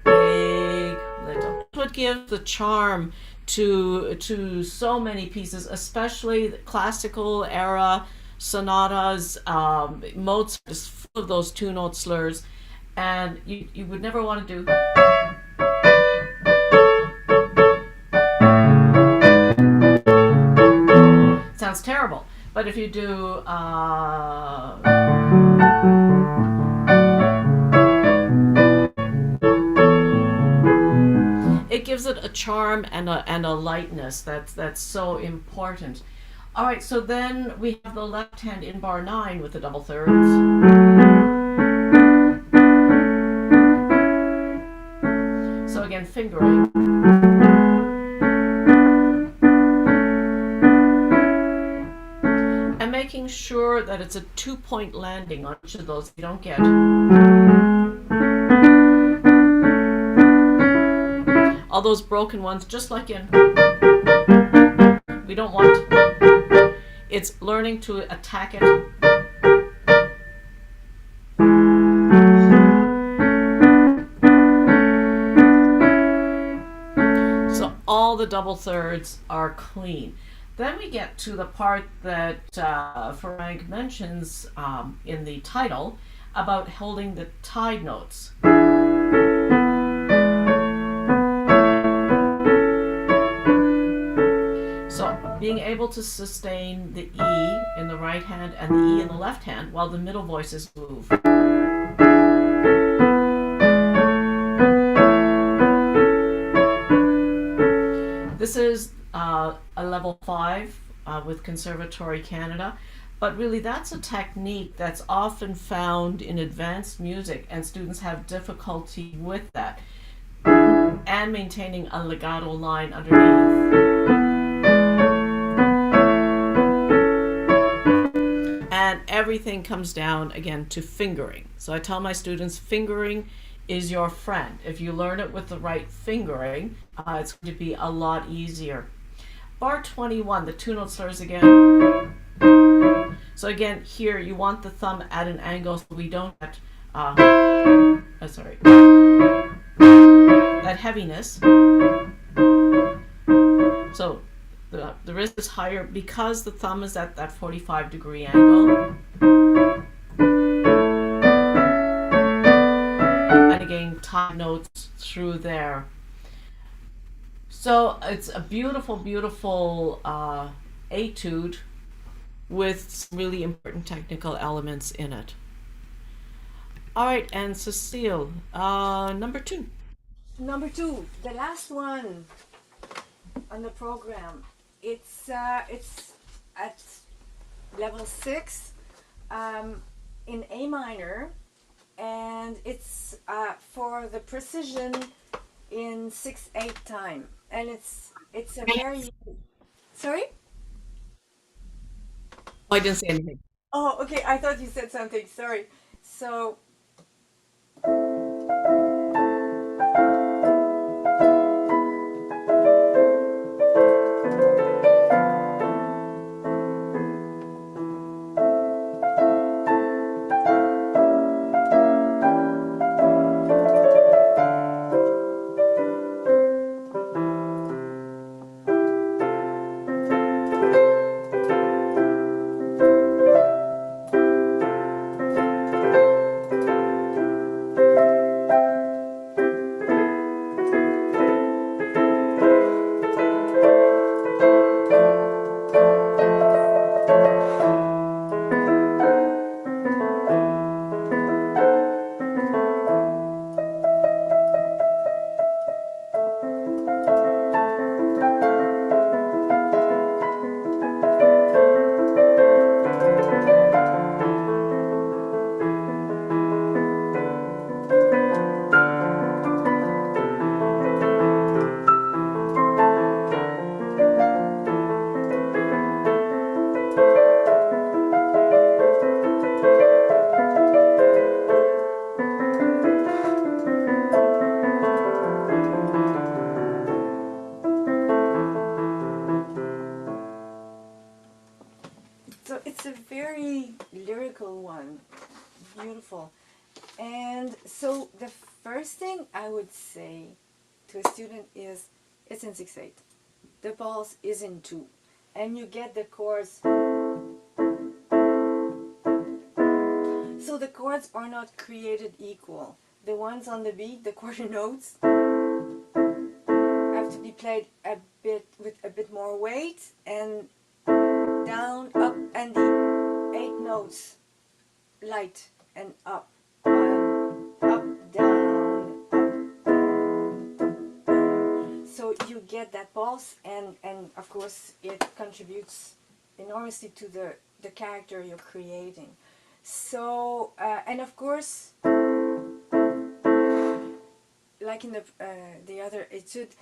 big, little. It would give the charm to so many pieces, especially the classical era sonatas. Mozart is full of those two-note slurs, and you would never want to do. Sounds terrible, but if you do it gives it a charm and a lightness that's so important. All right, so then we have the left hand in bar 9 with the double thirds. So again, fingering. And making sure that it's a 2-point landing on each of those. You don't get. All those broken ones, just like in. We don't want. It's learning to attack it. So all the double thirds are clean. Then we get to the part that Farrenc mentions in the title about holding the tied notes. Being able to sustain the E in the right hand and the E in the left hand while the middle voices move. This is a level 5 with Conservatory Canada, but really that's a technique that's often found in advanced music, and students have difficulty with that and maintaining a legato line underneath. And everything comes down again to fingering. So I tell my students, fingering is your friend. If you learn it with the right fingering, it's going to be a lot easier. Bar 21, the two-note slurs again. So again, here you want the thumb at an angle so we don't get that heaviness. So the wrist is higher because the thumb is at that 45-degree angle. And again, tie notes through there. So it's a beautiful, beautiful etude with some really important technical elements in it. All right, and Cecile, number 2. Number 2, the last one on the program. It's at level 6 in A minor, and it's for the precision in 6/8 time, and it's a very. Sorry? I didn't say anything. Oh, okay. I thought you said something. Sorry. So. first thing I would say to a student is, it's in 6/8. The pulse is in 2. And you get the chords. So the chords are not created equal. The ones on the beat, the quarter notes, have to be played a bit with a bit more weight, and down, up, and the 8 notes light and up. Up, down, up. So you get that pulse, and of course it contributes enormously to the character you're creating. So, and of course, like in the other etude,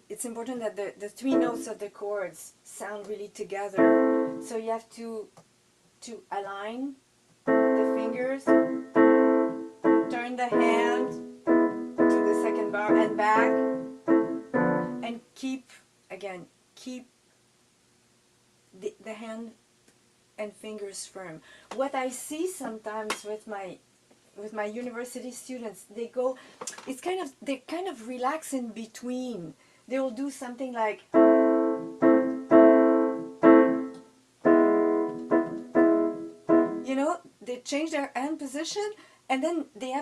it's important that the 3 notes of the chords sound really together. So you have to align the fingers, turn the hand to the second bar and back, and keep the hand and fingers firm. What I see sometimes with my university students, they kind of relax in between. They will do something like, they change their hand position, and then they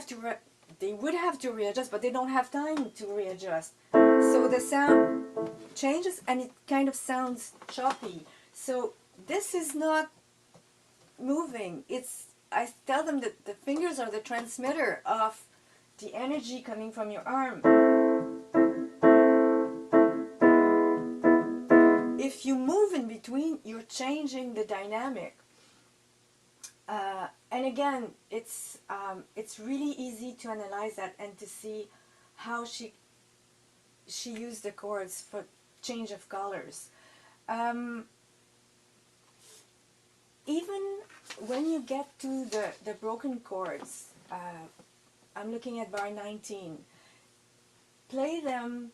would have to readjust, but they don't have time to readjust. So the sound changes, and it kind of sounds choppy. So this is not moving. I tell them that the fingers are the transmitter of the energy coming from your arm. If you move in between, you're changing the dynamic. And again, it's really easy to analyze that and to see how she used the chords for change of colors. Even when you get to the broken chords, I'm looking at bar 19. Play them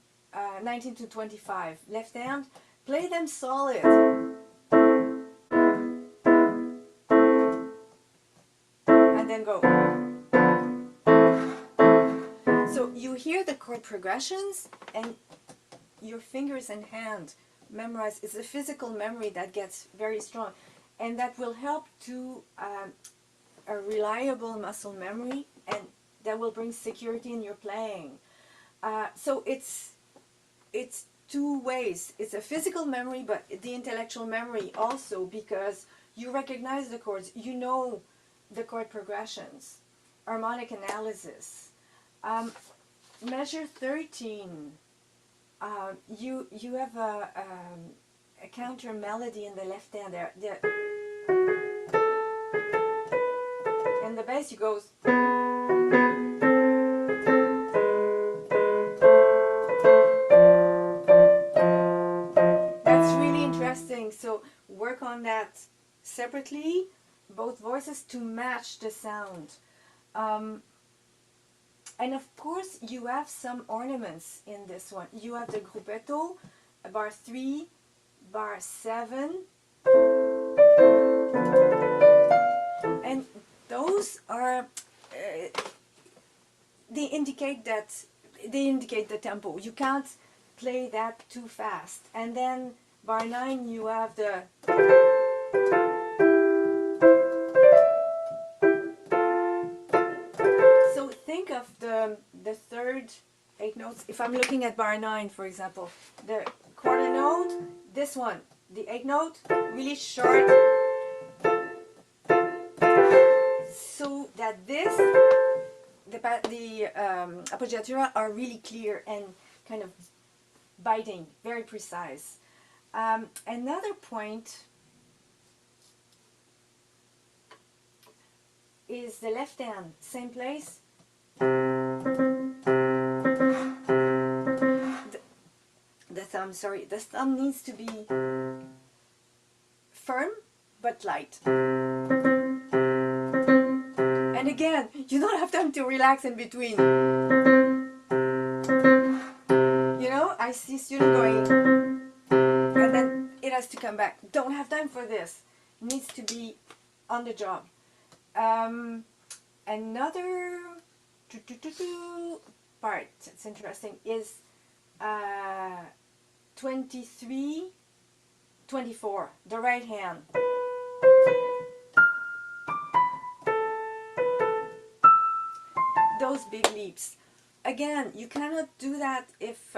19 to 25. Left hand, play them solid. And then go. So you hear the chord progressions, and your fingers and hand memorize. It's a physical memory that gets very strong. And that will help to a reliable muscle memory, and that will bring security in your playing. So it's 2 ways. It's a physical memory, but the intellectual memory also, because you recognize the chords, you know the chord progressions, harmonic analysis. Measure 13. You have a counter melody in the left hand there. And the bass, you goes. That's really interesting. So work on that separately, both voices, to match the sound. And of course, you have some ornaments in this one. You have the gruppetto, bar 3, bar 7, and those are they indicate the tempo. You can't play that too fast. And then bar 9, you have the so think of the third 8 notes. If I'm looking at bar 9, for example, the quarter note, this one, the 8 note, really short, so that the appoggiatura are really clear and kind of biting, very precise. Another point is the left hand, same place. The thumb, sorry, the thumb needs to be firm but light. And again, you don't have time to relax in between. I see students going, and then it has to come back. Don't have time for this. It needs to be on the job. Another part, it's interesting, is 23, 24, the right hand. Those big leaps. Again, you cannot do that if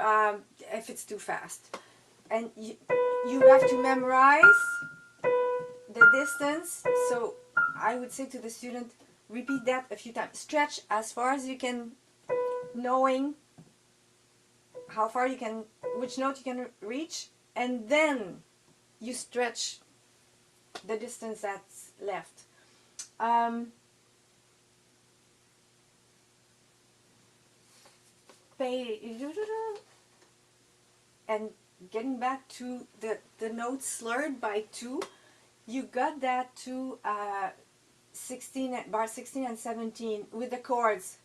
it's too fast. And you have to memorize the distance. So I would say to the student, repeat that a few times. Stretch as far as you can, knowing how far you can, which note you can reach, and then you stretch the distance that's left. And getting back to the notes slurred by 2, you got that to bar 16 and 17 with the chords.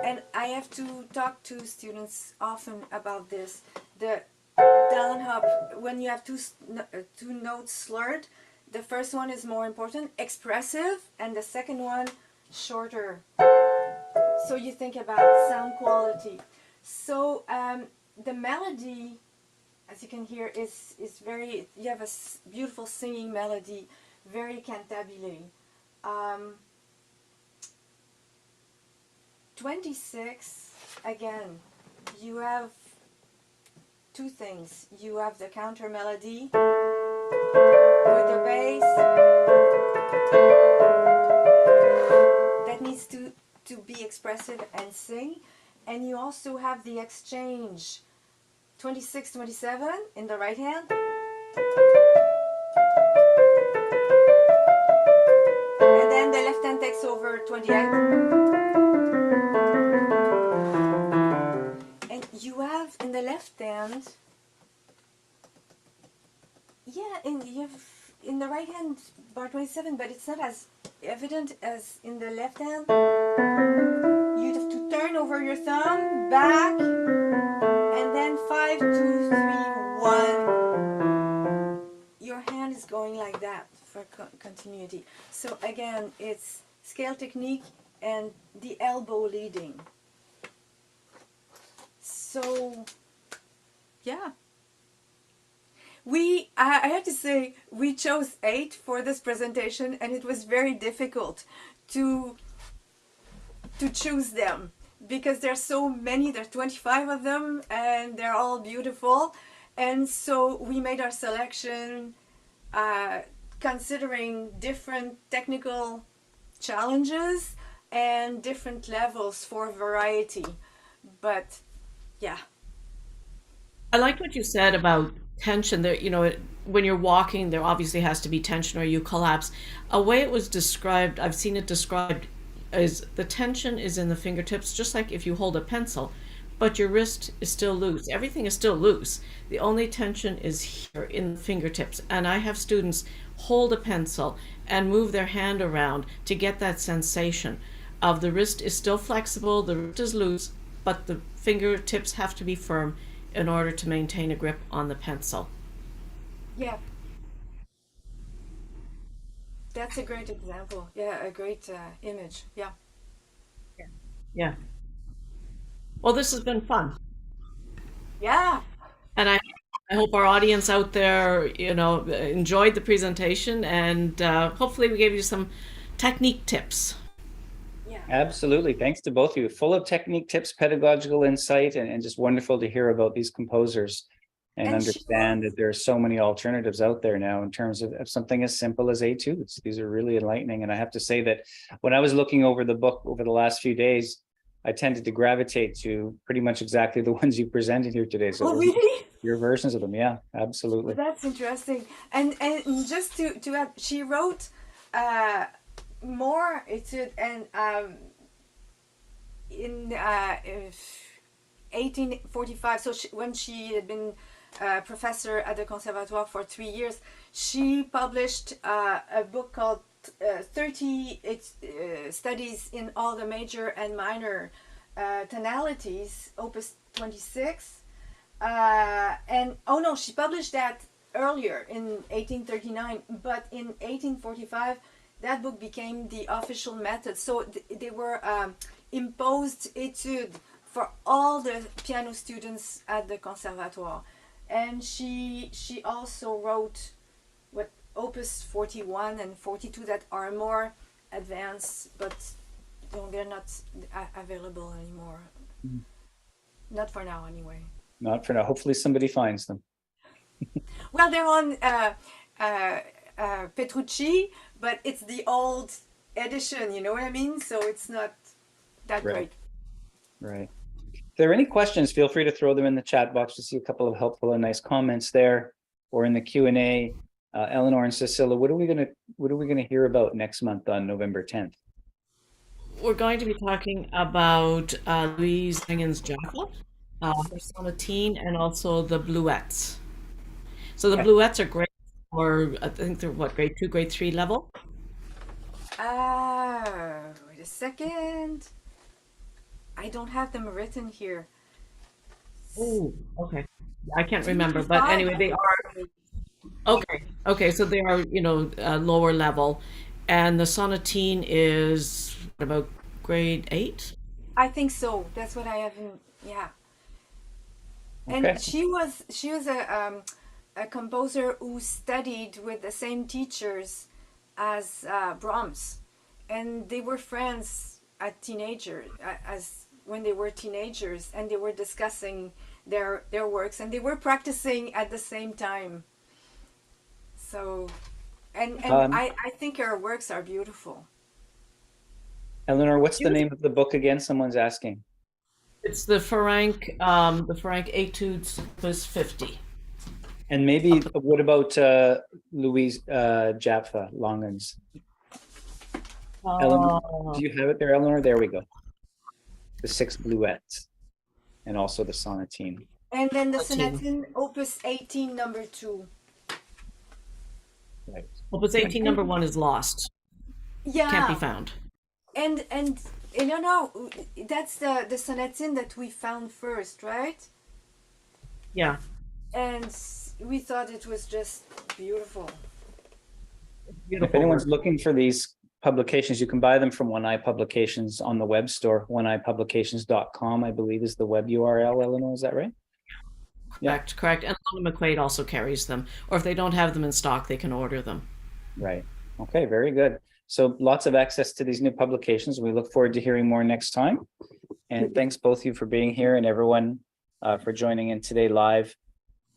And I have to talk to students often about this. The down hop, when you have two notes slurred, the first one is more important, expressive, and the second one shorter. So you think about sound quality. So the melody, as you can hear, is very, you have a beautiful singing melody, very cantabile. 26, again, you have two things. You have the counter melody with the bass that needs to be expressive and sing, and you also have the exchange 26, 27 in the right hand, and then the left hand takes over 28, and you have in the left hand, you have in the right hand bar 27, but it's not as evident as in the left hand. You have to turn over your thumb, back, and then 5, 2, 3, 1. Your hand is going like that for continuity. So again, it's scale technique and the elbow leading. So, yeah. I have to say, we chose 8 for this presentation, and it was very difficult to choose them because there's so many. There's 25 of them, and they're all beautiful. And so we made our selection considering different technical challenges and different levels for variety. But yeah. I liked what you said about tension. There, when you're walking, there obviously has to be tension or you collapse. A way it was described, I've seen it described, is the tension is in the fingertips, just like if you hold a pencil, but your wrist is still loose. Everything is still loose. The only tension is here in the fingertips. And I have students hold a pencil and move their hand around to get that sensation of the wrist is still flexible, the wrist is loose, but the fingertips have to be firm in order to maintain a grip on the pencil. Yeah. That's a great example. Yeah, a great image. Yeah. Yeah. Well, this has been fun. Yeah. And I hope our audience out there, enjoyed the presentation and hopefully we gave you some technique tips. Yeah. Absolutely. Thanks to both of you. Full of technique tips, pedagogical insight, and just wonderful to hear about these composers and understand that there are so many alternatives out there now in terms of something as simple as etudes. These are really enlightening. And I have to say that when I was looking over the book over the last few days, I tended to gravitate to pretty much exactly the ones you presented here today. So really? Your versions of them. Yeah, absolutely. Well, that's interesting. And just to add, she wrote more etude and in 1845. So when she had been professor at the Conservatoire for 3 years, she published a book called 30 studies in all the major and minor tonalities, opus 26. And oh no, she published that earlier in 1839, but in 1845 that book became the official method. So they were imposed etudes for all the piano students at the conservatoire. And she also wrote what opus 41 and 42 that are more advanced, but they're not available anymore. Mm-hmm. Not for now, anyway. Not for now. Hopefully somebody finds them. Well, they're on Petrucci, but it's the old edition, you know what I mean? So it's not that Right. great. Right. If there are any questions, feel free to throw them in the chat box. To see a couple of helpful and nice comments there, or in the Q&A. Eleanor and Cecile, what are we gonna hear about next month on November 10th? We're going to be talking about Louise Farrenc's Jaffa, her sonatine, and also the bluettes. So the Okay. bluettes are great for, I think they're what, grade 2, grade 3 level? Wait a second. I don't have them written here. Oh, okay. I can't remember, but anyway, they are okay. So they are, lower level, and the sonatine is about grade 8. I think so. That's what I have in, yeah. Okay. And she was a composer who studied with the same teachers as Brahms, and they were friends at as when they were teenagers, and they were discussing their works, and they were practicing at the same time. So, and I think her works are beautiful. Eleanor, what's the name of the book again? Someone's asking. It's the Farrenc Etudes Opus 50. And maybe what about Louise Jaffa Longens? Eleanor, do you have it there, Eleanor? There we go. The 6 bluettes, and also the sonatine. And then the sonatine, opus 18, number 2. Right. Opus 18, number 1 is lost. Yeah. Can't be found. And no, that's the sonatine that we found first, right? Yeah. And we thought it was just beautiful. Beautiful If anyone's work. looking for these publications, you can buy them from One Eye Publications on the web store. oneeyepublications.com, I believe, is the web URL. Eleanor, is that right? Correct. And Lona McQuaid also carries them. Or if they don't have them in stock, they can order them. Right. Okay, very good. So lots of access to these new publications. We look forward to hearing more next time. And thanks both of you for being here, and everyone for joining in today live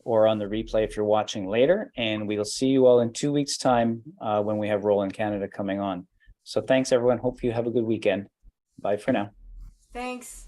or on the replay if you're watching later. And we'll see you all in 2 weeks' time when we have Roland Canada coming on. So thanks, everyone. Hope you have a good weekend. Bye for now. Thanks.